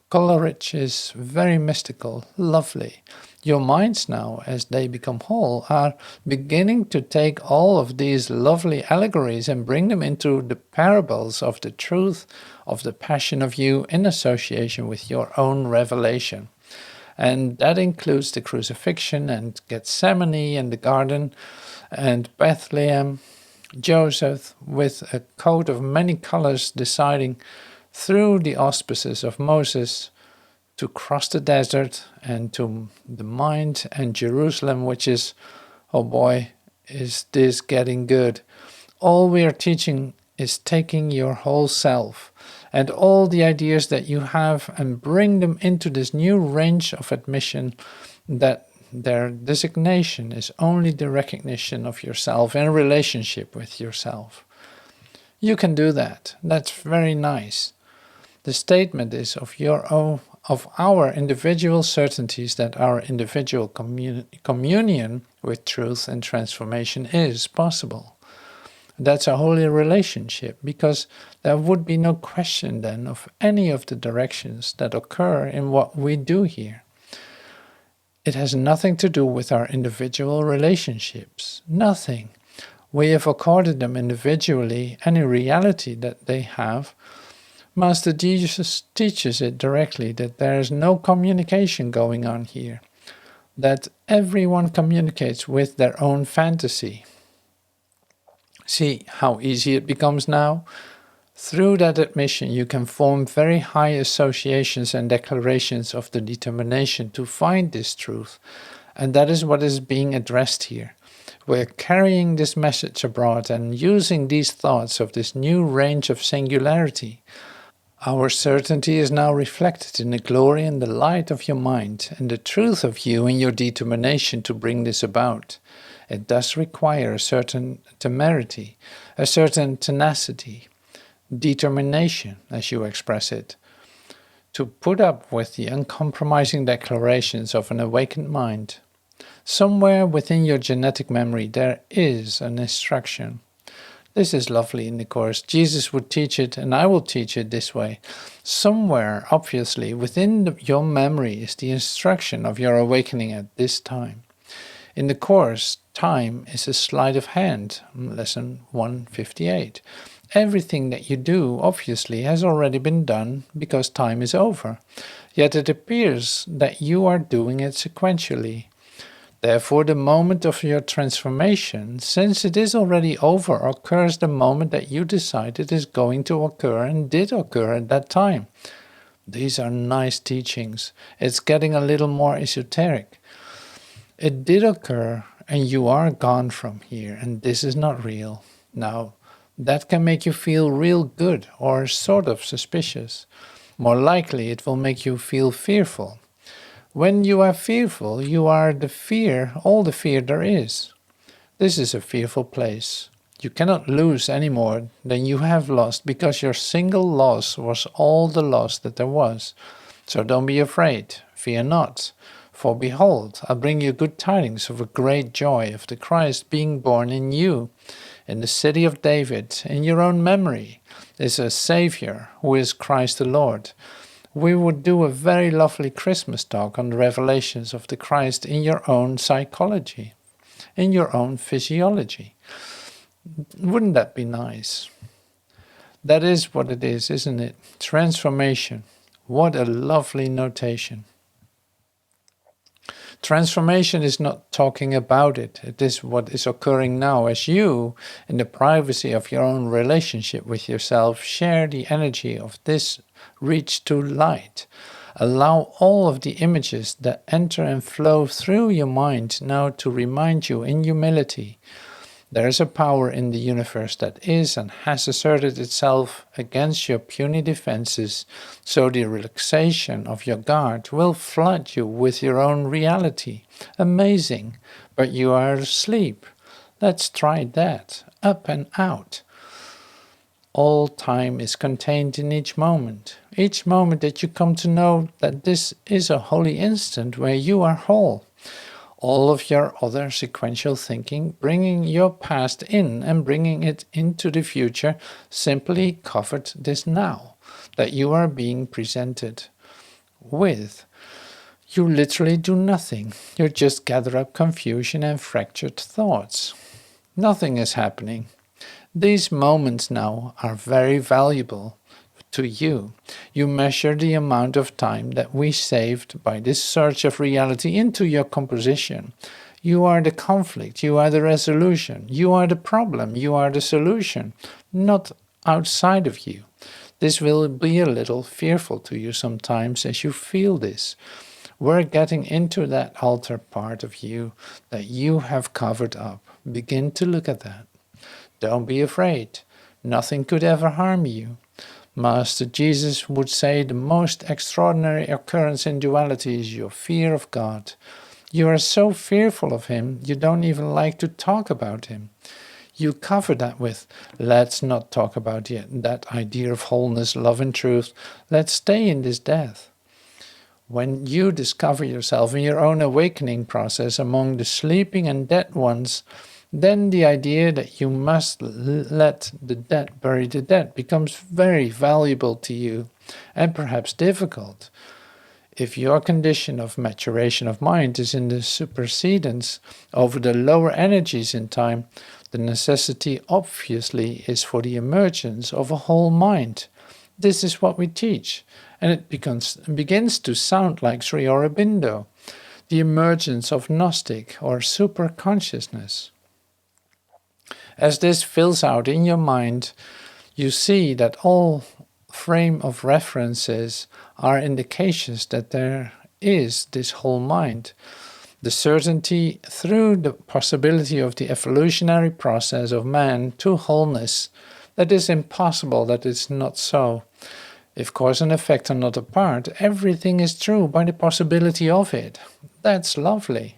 Coleridge is very mystical, lovely. Your minds now, as they become whole, are beginning to take all of these lovely allegories and bring them into the parables of the truth of the passion of you in association with your own revelation. And that includes the crucifixion and Gethsemane and the garden and Bethlehem, Joseph with a coat of many colors deciding through the auspices of Moses to cross the desert, and to the mind and Jerusalem, which is, oh boy, is this getting good. All we are teaching is taking your whole self and all the ideas that you have and bring them into this new range of admission that their designation is only the recognition of yourself in relationship with yourself. You can do that. That's very nice. The statement is of our individual certainties that our individual communion with truth and transformation is possible. That's a holy relationship, because there would be no question then of any of the directions that occur in what we do here. It has nothing to do with our individual relationships. Nothing. We have accorded them individually any reality that they have. Master Jesus teaches it directly that there is no communication going on here, that everyone communicates with their own fantasy. See how easy it becomes now? Through that admission you can form very high associations and declarations of the determination to find this truth, and that is what is being addressed here. We're carrying this message abroad and using these thoughts of this new range of singularity. Our certainty is now reflected in the glory and the light of your mind and the truth of you and your determination to bring this about. It does require a certain temerity, a certain tenacity, determination, as you express it, to put up with the uncompromising declarations of an awakened mind. Somewhere within your genetic memory there is an instruction. This is lovely in the Course. Jesus would teach it, and I will teach it this way. Somewhere, obviously, within your memory is the instruction of your awakening at this time. In the Course, time is a sleight of hand, lesson 158. Everything that you do, obviously, has already been done because time is over. Yet it appears that you are doing it sequentially. Therefore, the moment of your transformation, since it is already over, occurs the moment that you decide it is going to occur and did occur at that time. These are nice teachings. It's getting a little more esoteric. It did occur, and you are gone from here, and this is not real. Now, that can make you feel real good or sort of suspicious. More likely, it will make you feel fearful. When you are fearful, you are the fear, all the fear there is. This is a fearful place. You cannot lose any more than you have lost, because your single loss was all the loss that there was. So don't be afraid, fear not. For behold, I bring you good tidings of a great joy of the Christ being born in you. In the city of David, in your own memory, is a Savior who is Christ the Lord. We would do a very lovely Christmas talk on the revelations of the Christ in your own psychology, in your own physiology. Wouldn't that be nice? That is what it is, isn't it? Transformation. What a lovely notation. Transformation is not talking about it. It is what is occurring now as you, in the privacy of your own relationship with yourself, share the energy of this reach to light. Allow all of the images that enter and flow through your mind now to remind you in humility. There is a power in the universe that is and has asserted itself against your puny defenses, so the relaxation of your guard will flood you with your own reality. Amazing, but you are asleep. Let's try that. Up and out. All time is contained in each moment that you come to know that this is a holy instant where you are whole. All of your other sequential thinking, bringing your past in and bringing it into the future, simply covered this now that you are being presented with. You literally do nothing. You just gather up confusion and fractured thoughts. Nothing is happening. These moments now are very valuable to you. You measure the amount of time that we saved by this search of reality into your composition. You are the conflict, you are the resolution, you are the problem, you are the solution, not outside of you. This will be a little fearful to you sometimes as you feel this. We're getting into that altar part of you that you have covered up. Begin to look at that. Don't be afraid. Nothing could ever harm you. Master Jesus would say the most extraordinary occurrence in duality is your fear of God. You are so fearful of him, you don't even like to talk about him. You cover that with, let's not talk about that idea of wholeness, love and truth. Let's stay in this death. When you discover yourself in your own awakening process among the sleeping and dead ones, then the idea that you must let the dead bury the dead becomes very valuable to you and perhaps difficult. If your condition of maturation of mind is in the supersedence over the lower energies in time, the necessity obviously is for the emergence of a whole mind. This is what we teach, and it begins to sound like Sri Aurobindo, the emergence of Gnostic or super consciousness. As this fills out in your mind, you see that all frame of references are indications that there is this whole mind. The certainty through the possibility of the evolutionary process of man to wholeness, that is impossible that it's not so. If cause and effect are not apart, everything is true by the possibility of it. That's lovely.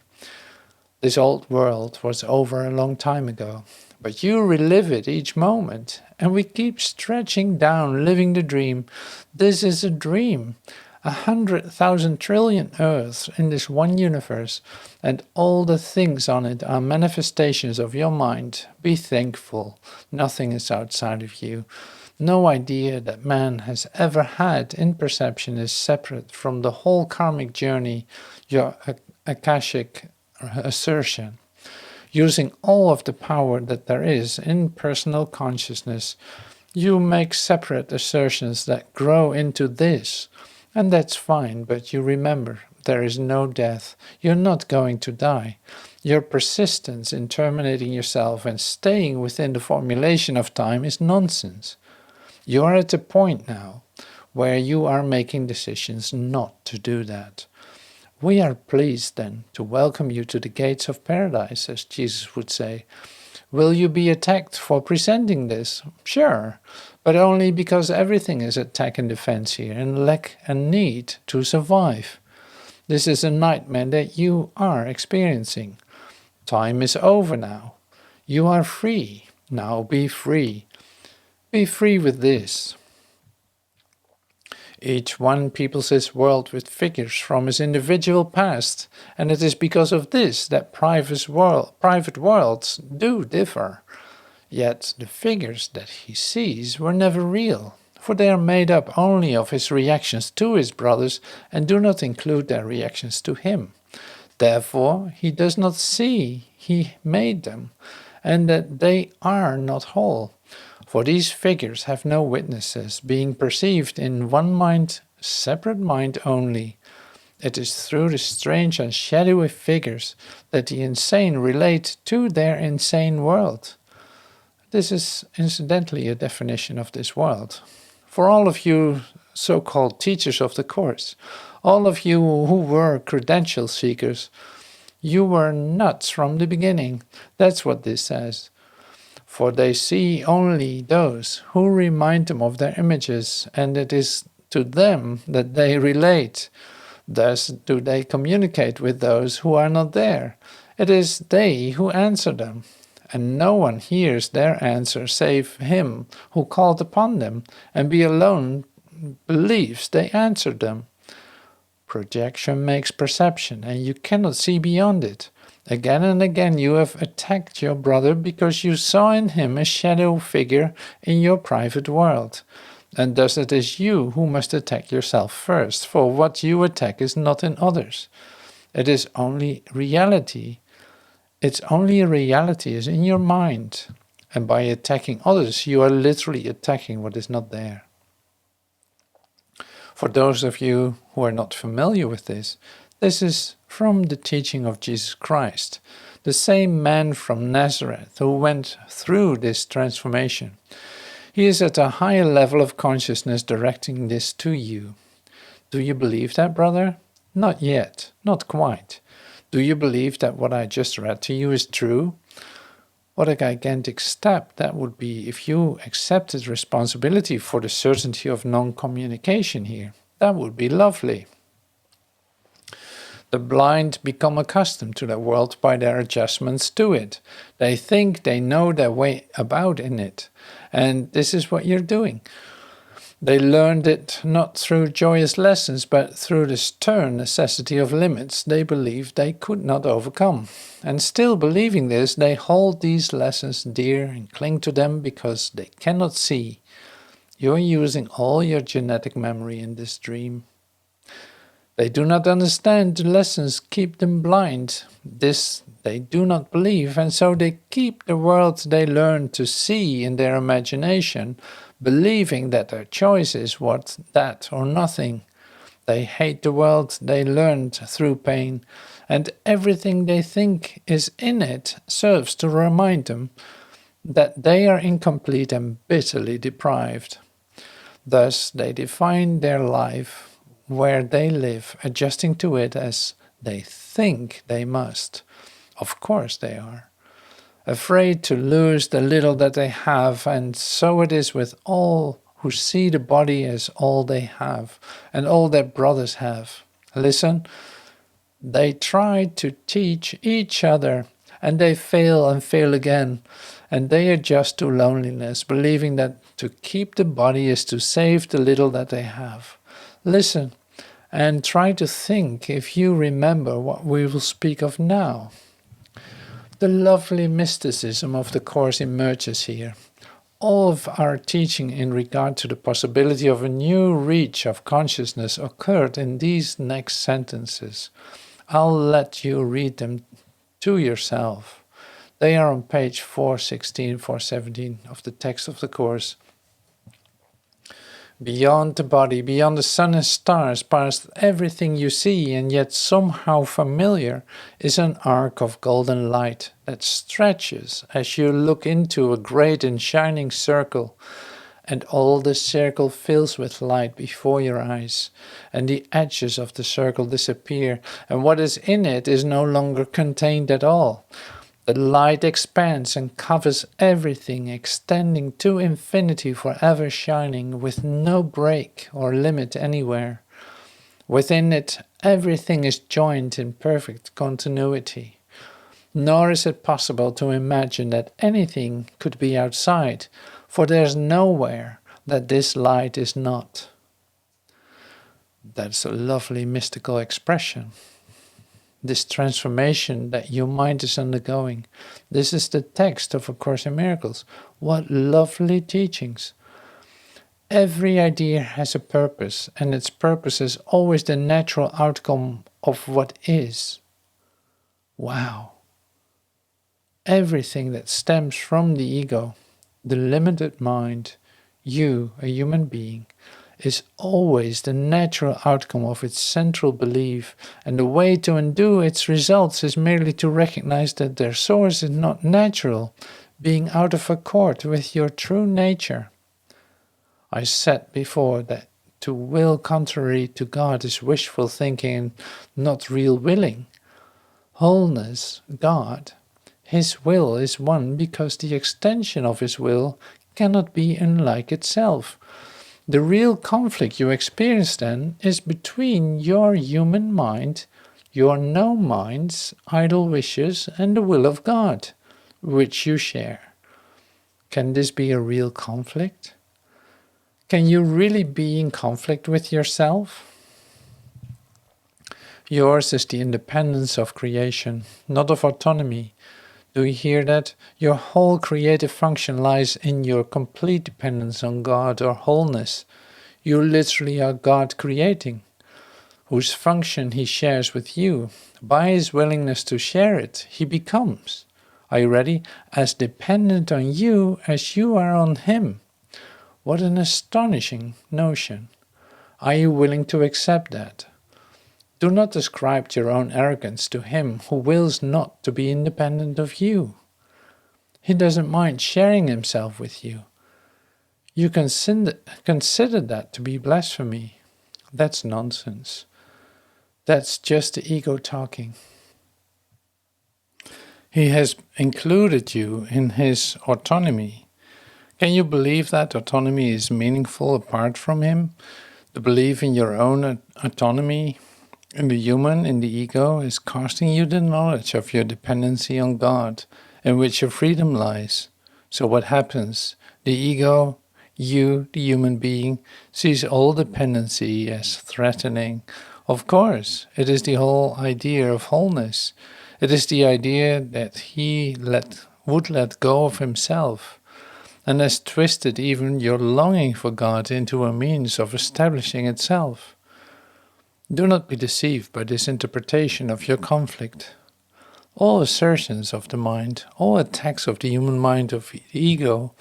This old world was over a long time ago. But you relive it each moment, and we keep stretching down, living the dream. This is a dream. 100,000 trillion Earths in this one universe, and all the things on it are manifestations of your mind. Be thankful. Nothing is outside of you. No idea that man has ever had in perception is separate from the whole karmic journey, your Akashic assertion. Using all of the power that there is in personal consciousness, you make separate assertions that grow into this. And that's fine, but you remember, There is no death. You're not going to die. Your persistence in terminating yourself and staying within the formulation of time is nonsense. You are at a point now where you are making decisions not to do that. We are pleased then to welcome you to the gates of paradise, as Jesus would say. Will you be attacked for presenting this? Sure, but only because everything is attack and defense here, and lack and need to survive. This is a nightmare that you are experiencing. Time is over now. You are free. Now be free. Be free with this. Each one peoples his world with figures from his individual past, and it is because of this that private worlds do differ. Yet the figures that he sees were never real, for they are made up only of his reactions to his brothers and do not include their reactions to him. Therefore, he does not see he made them, and that they are not whole. For these figures have no witnesses, being perceived in one mind, separate mind only. It is through the strange and shadowy figures that the insane relate to their insane world. This is incidentally a definition of this world. For all of you so-called teachers of the Course, all of you who were credential seekers, you were nuts from the beginning. That's what this says. For they see only those who remind them of their images, and it is to them that they relate. Thus do they communicate with those who are not there. It is they who answer them, and no one hears their answer save him who called upon them, and be alone believes they answered them. Projection makes perception, and you cannot see beyond it. Again and again you have attacked your brother because you saw in him a shadow figure in your private world. And thus it is you who must attack yourself first, for what you attack is not in others. It is only reality. It's only a reality is in your mind. And by attacking others, you are literally attacking what is not there. For those of you who are not familiar with this is from the teaching of Jesus Christ, the same man from Nazareth who went through this transformation. He is at a higher level of consciousness directing this to you. Do you believe that, brother? Not yet, not quite. Do you believe that what I just read to you is true? What a gigantic step that would be if you accepted responsibility for the certainty of non-communication here. That would be lovely. The blind become accustomed to the world by their adjustments to it. They think they know their way about in it. And this is what you're doing. They learned it not through joyous lessons, but through the stern necessity of limits they believed they could not overcome. And still believing this, they hold these lessons dear and cling to them because they cannot see. You're using all your genetic memory in this dream. They do not understand the lessons keep them blind. This they do not believe, and so they keep the world they learn to see in their imagination, believing that their choice is what, that or nothing. They hate the world they learned through pain, and everything they think is in it serves to remind them that they are incomplete and bitterly deprived. Thus they define their life where they live, adjusting to it as they think they must. Of course they are. Afraid to lose the little that they have, and so it is with all who see the body as all they have, and all their brothers have. Listen, they try to teach each other, and they fail and fail again, and they adjust to loneliness, believing that to keep the body is to save the little that they have. Listen, and try to think if you remember what we will speak of now. The lovely mysticism of the Course emerges here. All of our teaching in regard to the possibility of a new reach of consciousness occurred in these next sentences. I'll let you read them to yourself. They are on page 416, 417 of the text of the Course. beyond the body, beyond the sun and stars, past everything you see and yet somehow familiar, is an arc of golden light that stretches as you look into a great and shining circle, and all the circle fills with light before your eyes, and the edges of the circle disappear, and what is in it is no longer contained at all. The light expands and covers everything, extending to infinity, forever shining, with no break or limit anywhere. Within it, everything is joined in perfect continuity. Nor is it possible to imagine that anything could be outside, for there's nowhere that this light is not. That's a lovely mystical expression. This transformation that your mind is undergoing. This is the text of A Course in Miracles. What lovely teachings. Every idea has a purpose, and its purpose is always the natural outcome of what is. Wow. Everything that stems from the ego, the limited mind, you, a human being, is always the natural outcome of its central belief, and the way to undo its results is merely to recognize that their source is not natural, being out of accord with your true nature. I said before that to will contrary to God is wishful thinking, not real willing. Wholeness, God, His will is one because the extension of His will cannot be unlike itself. The real conflict you experience then is between your human mind, your no mind's idle wishes, and the will of God, which you share. Can this be a real conflict? Can you really be in conflict with yourself? Yours is the independence of creation, not of autonomy. Do you hear that? Your whole creative function lies in your complete dependence on God or wholeness. You literally are God creating, whose function He shares with you. By His willingness to share it, He becomes, are you ready, as dependent on you as you are on Him. What an astonishing notion. Are you willing to accept that? Do not ascribe your own arrogance to Him who wills not to be independent of you. He doesn't mind sharing Himself with you. You consider that to be blasphemy. That's nonsense. That's just the ego talking. He has included you in His autonomy. Can you believe that autonomy is meaningful apart from Him? The belief in your own autonomy in the human, in the ego, is costing you the knowledge of your dependency on God, in which your freedom lies. So what happens? The ego, you, the human being, sees all dependency as threatening. Of course, it is the whole idea of wholeness. It is the idea that he would let go of himself, and has twisted even your longing for God into a means of establishing itself. Do not be deceived by this interpretation of your conflict. All assertions of the mind, all attacks of the human mind of the ego,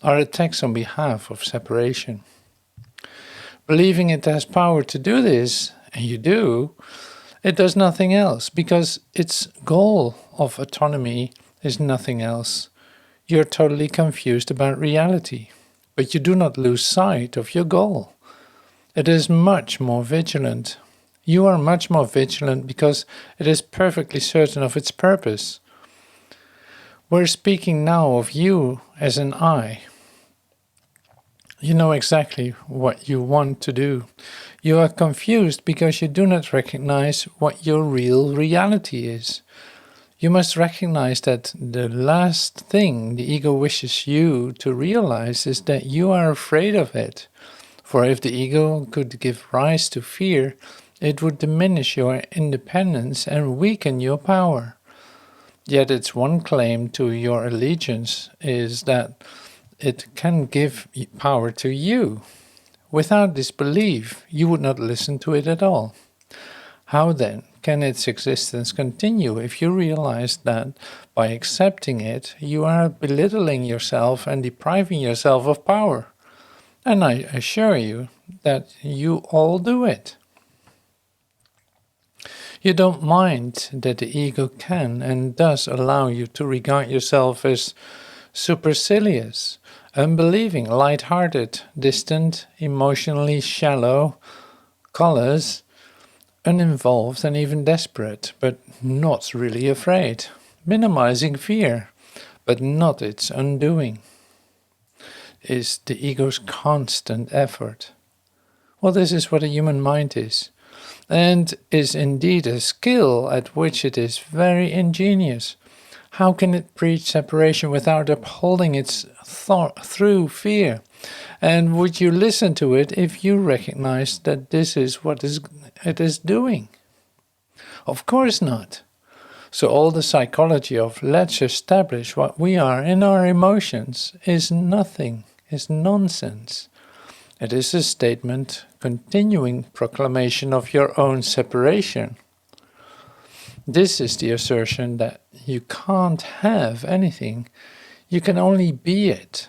are attacks on behalf of separation. Believing it has power to do this, and you do, it does nothing else, because its goal of autonomy is nothing else. You're totally confused about reality, but you do not lose sight of your goal. It is much more vigilant. You are much more vigilant because it is perfectly certain of its purpose. We're speaking now of you as an I. You know exactly what you want to do. You are confused because you do not recognize what your real reality is. You must recognize that the last thing the ego wishes you to realize is that you are afraid of it. For if the ego could give rise to fear, it would diminish your independence and weaken your power. Yet its one claim to your allegiance is that it can give power to you. Without this belief, you would not listen to it at all. How then can its existence continue if you realize that by accepting it, you are belittling yourself and depriving yourself of power? And I assure you that you all do it. You don't mind that the ego can and does allow you to regard yourself as supercilious, unbelieving, light-hearted, distant, emotionally shallow, callous, uninvolved and even desperate, but not really afraid, minimizing fear, but not its undoing, is the ego's constant effort. Well, this is what a human mind is, and is indeed a skill at which it is very ingenious. How can it preach separation without upholding its thought through fear? And would you listen to it if you recognize that this is what it is doing? Of course not. So all the psychology of let's establish what we are in our emotions is nothing, is nonsense. It is a statement, continuing proclamation of your own separation. This is the assertion that you can't have anything, you can only be it.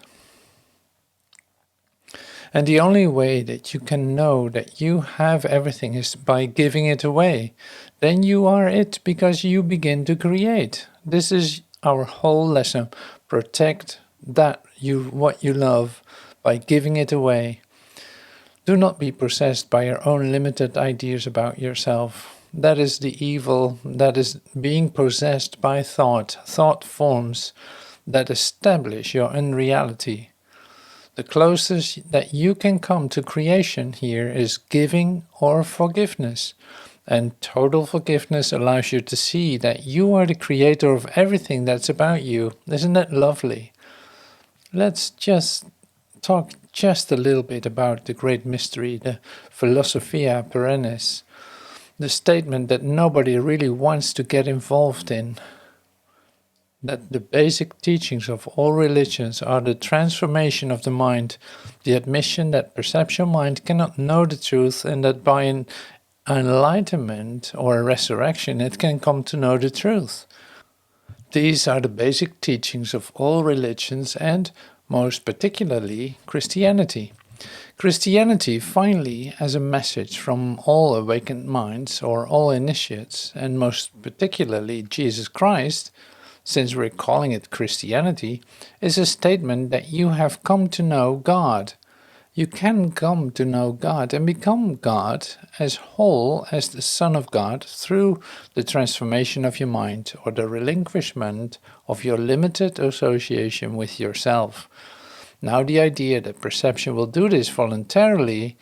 And the only way that you can know that you have everything is by giving it away. Then you are it because you begin to create. This is our whole lesson. Protect what you love by giving it away. Do not be possessed by your own limited ideas about yourself. That is the evil, that is being possessed by thought forms that establish your unreality. The closest that you can come to creation here is giving or forgiveness. And total forgiveness allows you to see that you are the creator of everything that's about you. Isn't that lovely? Let's just talk just a little bit about the great mystery, the philosophia perennis, the statement that nobody really wants to get involved in. That the basic teachings of all religions are the transformation of the mind, the admission that perceptual mind cannot know the truth, and that by an enlightenment or a resurrection it can come to know the truth. These are the basic teachings of all religions and, most particularly, Christianity. Christianity, finally, as a message from all awakened minds or all initiates, and most particularly Jesus Christ, since we're calling it Christianity, is a statement that you have come to know God. You can come to know God and become God as whole as the Son of God through the transformation of your mind or the relinquishment of your limited association with yourself. Now the idea that perception will do this voluntarily,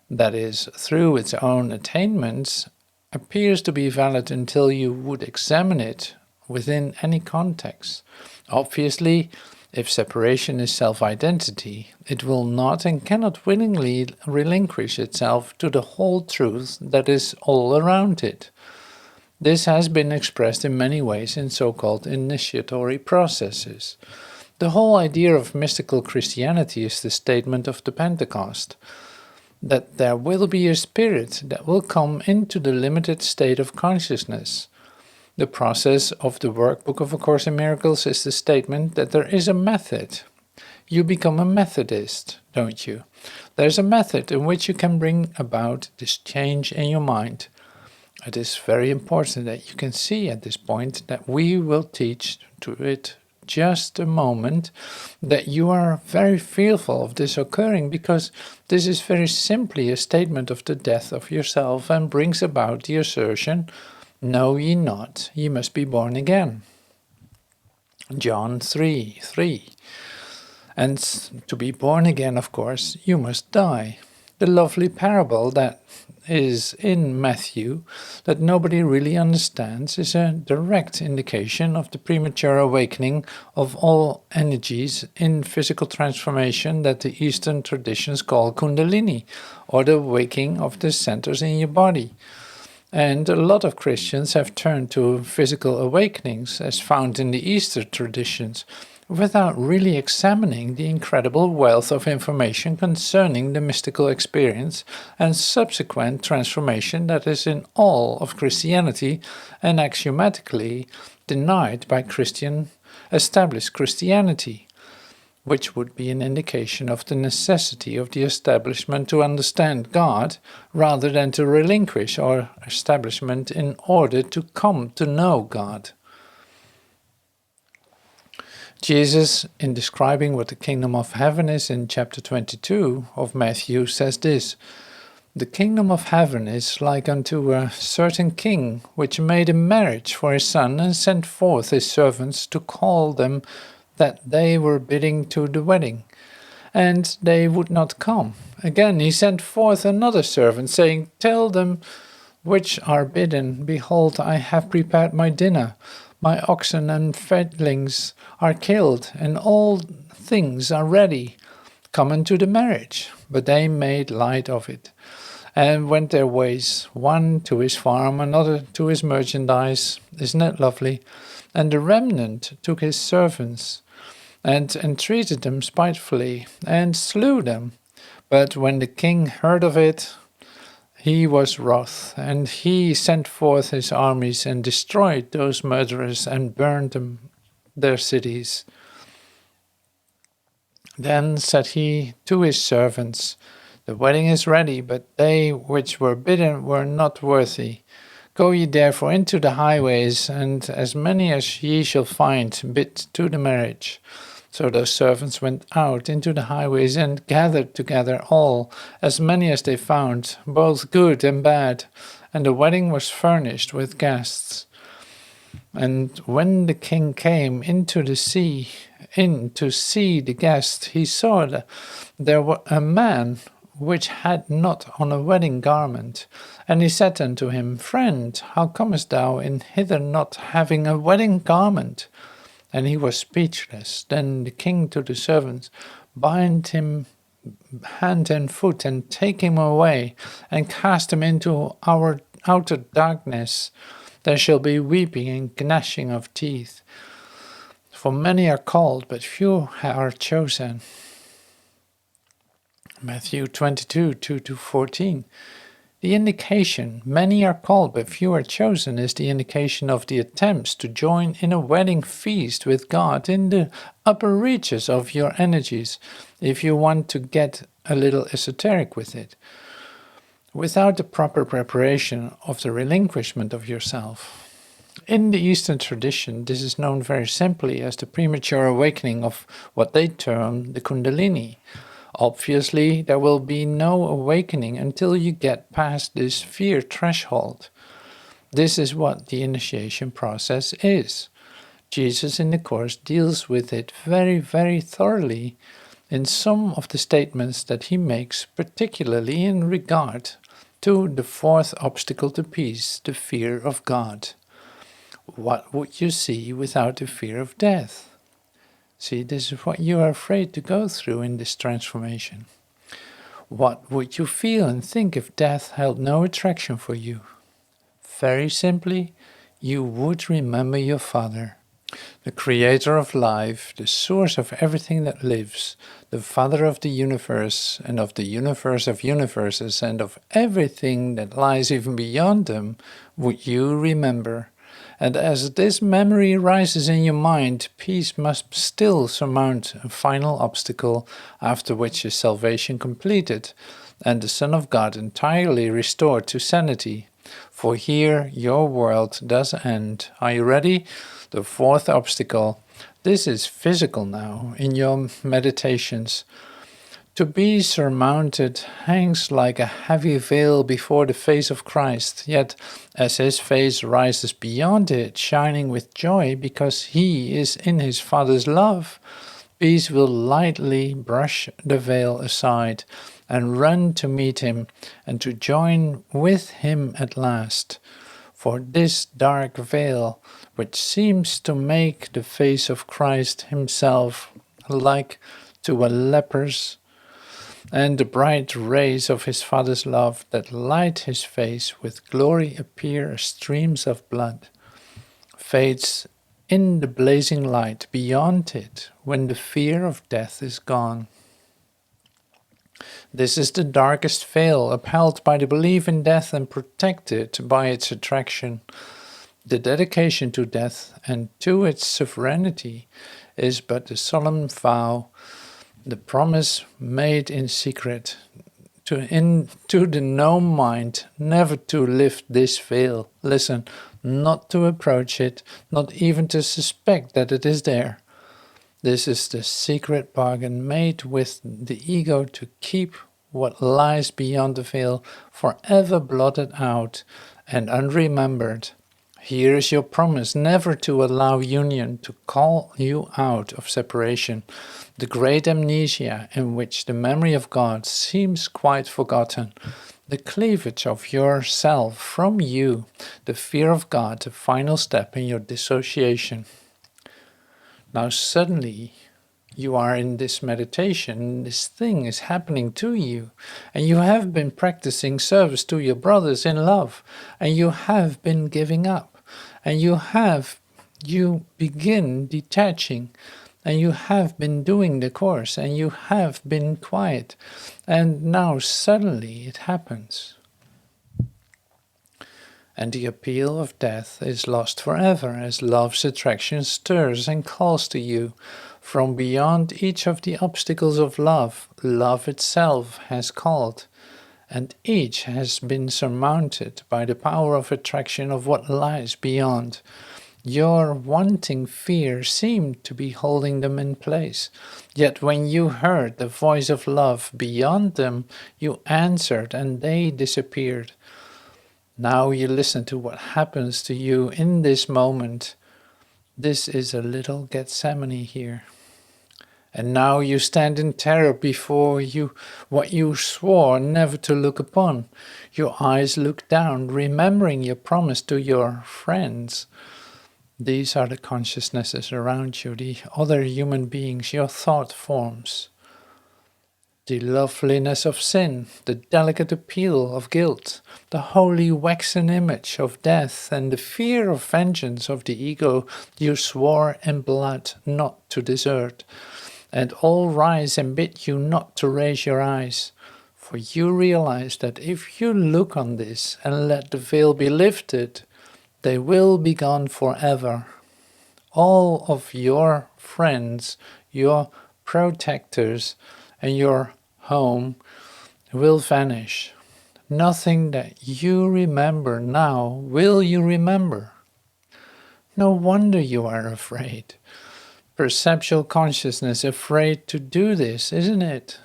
that is, through its own attainments, appears to be valid until you would examine it within any context. Obviously, if separation is self-identity, it will not and cannot willingly relinquish itself to the whole truth that is all around it. This has been expressed in many ways in so-called initiatory processes. The whole idea of mystical Christianity is the statement of the Pentecost, that there will be a spirit that will come into the limited state of consciousness. The process of the workbook of A Course in Miracles is the statement that there is a method. You become a Methodist, don't you? There's a method in which you can bring about this change in your mind. It is very important that you can see at this point that we will teach to it just a moment that you are very fearful of this occurring, because this is very simply a statement of the death of yourself and brings about the assertion, "Know ye not, ye must be born again." John 3:3. And to be born again, of course, you must die. The lovely parable that is in Matthew that nobody really understands is a direct indication of the premature awakening of all energies in physical transformation that the Eastern traditions call Kundalini, or the waking of the centers in your body. And a lot of Christians have turned to physical awakenings as found in the Eastern traditions, without really examining the incredible wealth of information concerning the mystical experience and subsequent transformation that is in all of Christianity and axiomatically denied by established Christianity. which would be an indication of the necessity of the establishment to understand God rather than to relinquish our establishment in order to come to know God. Jesus, in describing what the kingdom of heaven is in chapter 22 of Matthew, says this: "The kingdom of heaven is like unto a certain king, which made a marriage for his son, and sent forth his servants to call them that they were bidding to the wedding. And they would not come. Again he sent forth another servant, saying, Tell them which are bidden, Behold, I have prepared my dinner. My oxen and fatlings are killed, and all things are ready. Come unto the marriage. But they made light of it, and went their ways, one to his farm, another to his merchandise." Isn't that lovely? "And the remnant took his servants, and entreated them spitefully, and slew them. But when the king heard of it, he was wroth, and he sent forth his armies, and destroyed those murderers, and burned their cities. Then said he to his servants, The wedding is ready, but they which were bidden were not worthy. Go ye therefore into the highways, and as many as ye shall find, bid to the marriage. So those servants went out into the highways, and gathered together all, as many as they found, both good and bad. And the wedding was furnished with guests. And when the king came in to see the guests, he saw that there was a man which had not on a wedding garment. And he said unto him, Friend, how comest thou in hither not having a wedding garment? And he was speechless. Then the king to the servants, Bind him hand and foot, and take him away, and cast him into our outer darkness. There shall be weeping and gnashing of teeth. For many are called, but few are chosen." Matthew 22, 2-14. The indication, many are called but few are chosen, is the indication of the attempts to join in a wedding feast with God in the upper reaches of your energies, if you want to get a little esoteric with it, without the proper preparation of the relinquishment of yourself. In the Eastern tradition, this is known very simply as the premature awakening of what they term the Kundalini. Obviously, there will be no awakening until you get past this fear threshold. This is what the initiation process is. Jesus in the Course deals with it very, very thoroughly in some of the statements that he makes, particularly in regard to the fourth obstacle to peace, the fear of God. What would you see without the fear of death? See, this is what you are afraid to go through in this transformation. What would you feel and think if death held no attraction for you? Very simply, you would remember your Father, the creator of life, the source of everything that lives, the Father of the universe and of the universe of universes and of everything that lies even beyond them, would you remember. And as this memory rises in your mind, peace must still surmount a final obstacle, after which is salvation completed, and the Son of God entirely restored to sanity. For here your world does end. Are you ready? The fourth obstacle. This is physical now, in your meditations. To be surmounted hangs like a heavy veil before the face of Christ, yet as his face rises beyond it, shining with joy because he is in his Father's love, peace will lightly brush the veil aside and run to meet him and to join with him at last. For this dark veil, which seems to make the face of Christ himself like to a leper's, and the bright rays of his Father's love that light his face with glory appear as streams of blood, fades in the blazing light beyond it when the fear of death is gone. This is the darkest veil, upheld by the belief in death and protected by its attraction. The dedication to death and to its sovereignty is but the solemn vow, the promise made in secret, to the known mind, never to lift this veil. Listen, not to approach it, not even to suspect that it is there. This is the secret bargain made with the ego to keep what lies beyond the veil forever blotted out and unremembered. Here is your promise never to allow union to call you out of separation, the great amnesia in which the memory of God seems quite forgotten, the cleavage of yourself from you, the fear of God, the final step in your dissociation. Now suddenly you are in this meditation, this thing is happening to you, and you have been practicing service to your brothers in love, and you have been giving up, and you begin detaching, and you have been doing the course, and you have been quiet, and now suddenly it happens. And the appeal of death is lost forever as love's attraction stirs and calls to you. From beyond each of the obstacles of love, love itself has called, and each has been surmounted by the power of attraction of what lies beyond. Your wanting fear seemed to be holding them in place, yet when you heard the voice of love beyond them, you answered and they disappeared. Now you listen to what happens to you in this moment. This is a little Gethsemane here. And now you stand in terror before you what you swore never to look upon. Your eyes look down, remembering your promise to your friends. These are the consciousnesses around you, the other human beings, your thought forms. The loveliness of sin, the delicate appeal of guilt, the holy waxen image of death, and the fear of vengeance of the ego you swore in blood not to desert. And all rise and bid you not to raise your eyes, for you realize that if you look on this and let the veil be lifted, they will be gone forever. All of your friends, your protectors, and your home will vanish. Nothing that you remember now will you remember. No wonder you are afraid. Perceptual consciousness afraid to do this, isn't it?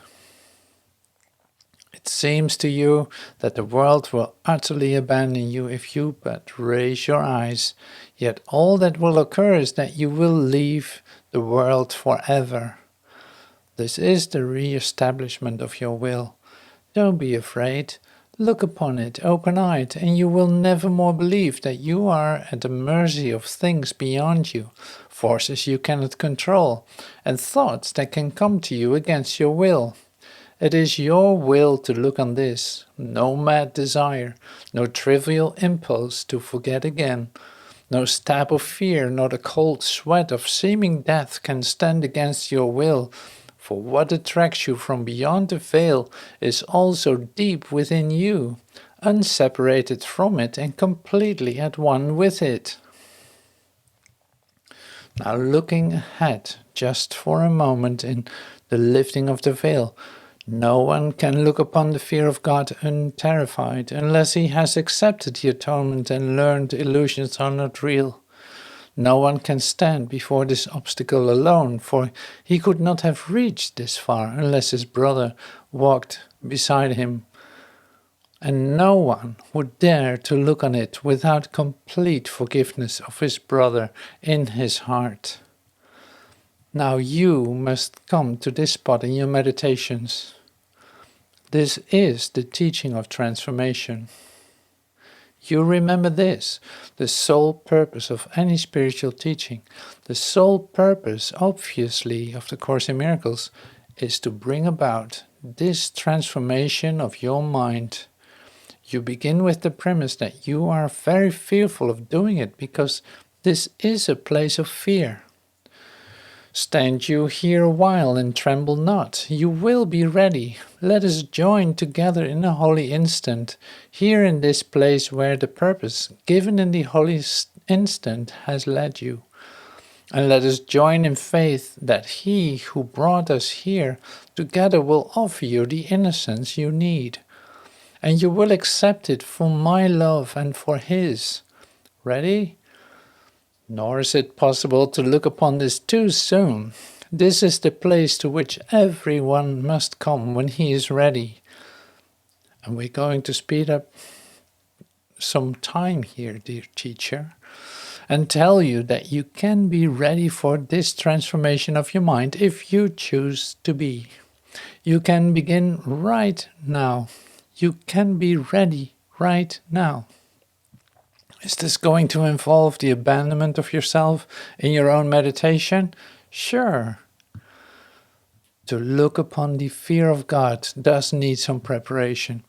It seems to you that the world will utterly abandon you if you but raise your eyes, yet all that will occur is that you will leave the world forever. This is the re-establishment of your will. Don't be afraid. Look upon it open-eyed, and you will never more believe that you are at the mercy of things beyond you, forces you cannot control, and thoughts that can come to you against your will. It is your will to look on this, no mad desire, no trivial impulse to forget again, no stab of fear, nor the cold sweat of seeming death can stand against your will. For what attracts you from beyond the veil is also deep within you, unseparated from it and completely at one with it. Now looking ahead just for a moment in the lifting of the veil, no one can look upon the fear of God unterrified unless he has accepted the atonement and learned illusions are not real. No one can stand before this obstacle alone, for he could not have reached this far unless his brother walked beside him. And no one would dare to look on it without complete forgiveness of his brother in his heart. Now you must come to this spot in your meditations. This is the teaching of transformation. You remember this, the sole purpose of any spiritual teaching, the sole purpose, obviously, of the Course in Miracles, is to bring about this transformation of your mind. You begin with the premise that you are very fearful of doing it because this is a place of fear. Stand you here a while and tremble not. You will be ready. Let us join together in a holy instant, here in this place where the purpose given in the holy instant has led you. And let us join in faith that He who brought us here together will offer you the innocence you need. And you will accept it for my love and for His. Ready? Nor is it possible to look upon this too soon. This is the place to which everyone must come when he is ready. And we're going to speed up some time here, dear teacher, and tell you that you can be ready for this transformation of your mind if you choose to be. You can begin right now. You can be ready right now. Is this going to involve the abandonment of yourself in your own meditation? Sure. To look upon the fear of God does need some preparation.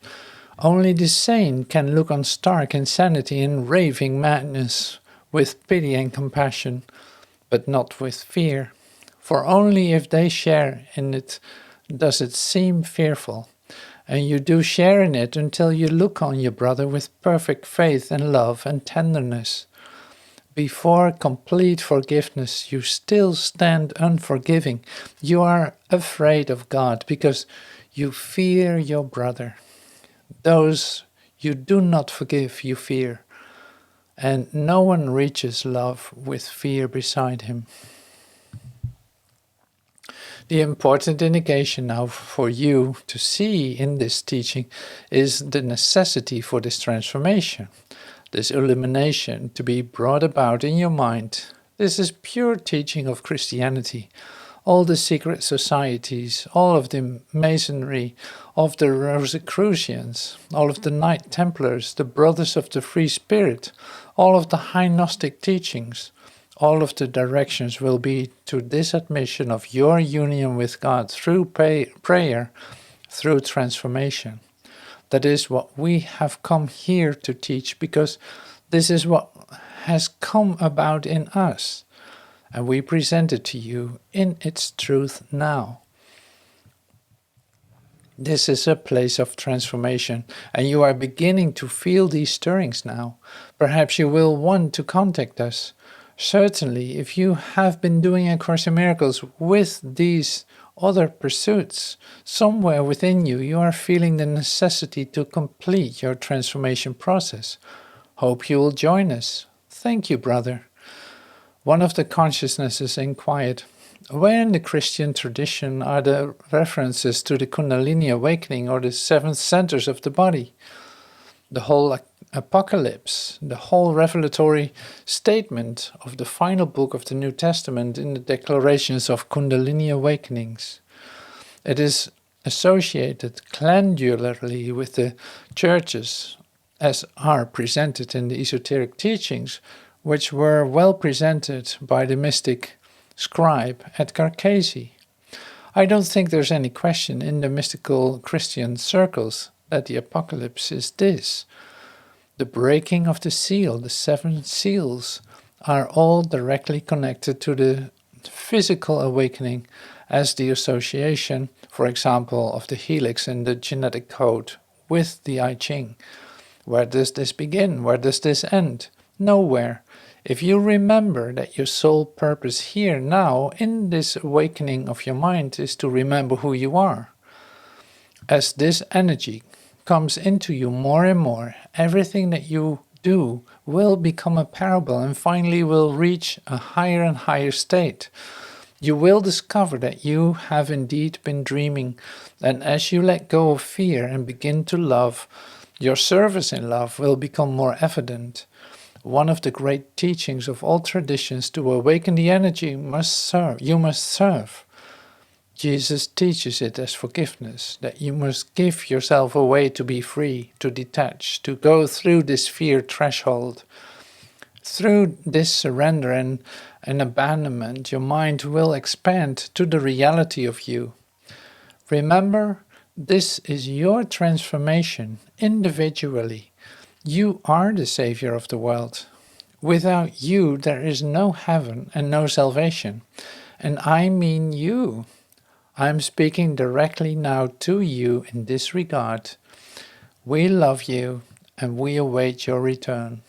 Only the sane can look on stark insanity and raving madness with pity and compassion, but not with fear. For only if they share in it does it seem fearful. And you do share in it until you look on your brother with perfect faith and love and tenderness. Before complete forgiveness, you still stand unforgiving. You are afraid of God because you fear your brother. Those you do not forgive, you fear. And no one reaches love with fear beside him. The important indication now for you to see in this teaching is the necessity for this transformation, this illumination to be brought about in your mind. This is pure teaching of Christianity. All the secret societies, all of the masonry of the Rosicrucians, all of the Knight Templars, the Brothers of the Free Spirit, all of the high Gnostic teachings, all of the directions will be to this admission of your union with God through prayer, through transformation. That is what we have come here to teach, because this is what has come about in us, and we present it to you in its truth now. This is a place of transformation, and you are beginning to feel these stirrings now. Perhaps you will want to contact us. Certainly, if you have been doing A Course in Miracles with these other pursuits, somewhere within you, you are feeling the necessity to complete your transformation process. Hope you will join us. Thank you, brother. One of the consciousnesses inquired, where in the Christian tradition are the references to the Kundalini awakening or the 7 centers of the body? The whole Apocalypse, the whole revelatory statement of the final book of the New Testament in the declarations of Kundalini awakenings. It is associated glandularly with the churches as are presented in the esoteric teachings, which were well presented by the mystic scribe Edgar Cayce. I don't think there's any question in the mystical Christian circles that the apocalypse is this. The breaking of the seal, the 7 seals, are all directly connected to the physical awakening as the association, for example, of the helix in the genetic code with the I Ching. Where does this begin? Where does this end? Nowhere. If you remember that your sole purpose here now in this awakening of your mind is to remember who you are. As this energy comes into you more and more, everything that you do will become a parable and finally will reach a higher and higher state. You will discover that you have indeed been dreaming, and as you let go of fear and begin to love, your service in love will become more evident. One of the great teachings of all traditions to awaken the energy must serve. You must serve. Jesus teaches it as forgiveness, that you must give yourself away to be free, to detach, to go through this fear threshold. Through this surrender and abandonment, your mind will expand to the reality of you. Remember, this is your transformation individually. You are the Savior of the world. Without you, there is no heaven and no salvation. And I mean you. I'm speaking directly now to you in this regard. We love you and we await your return.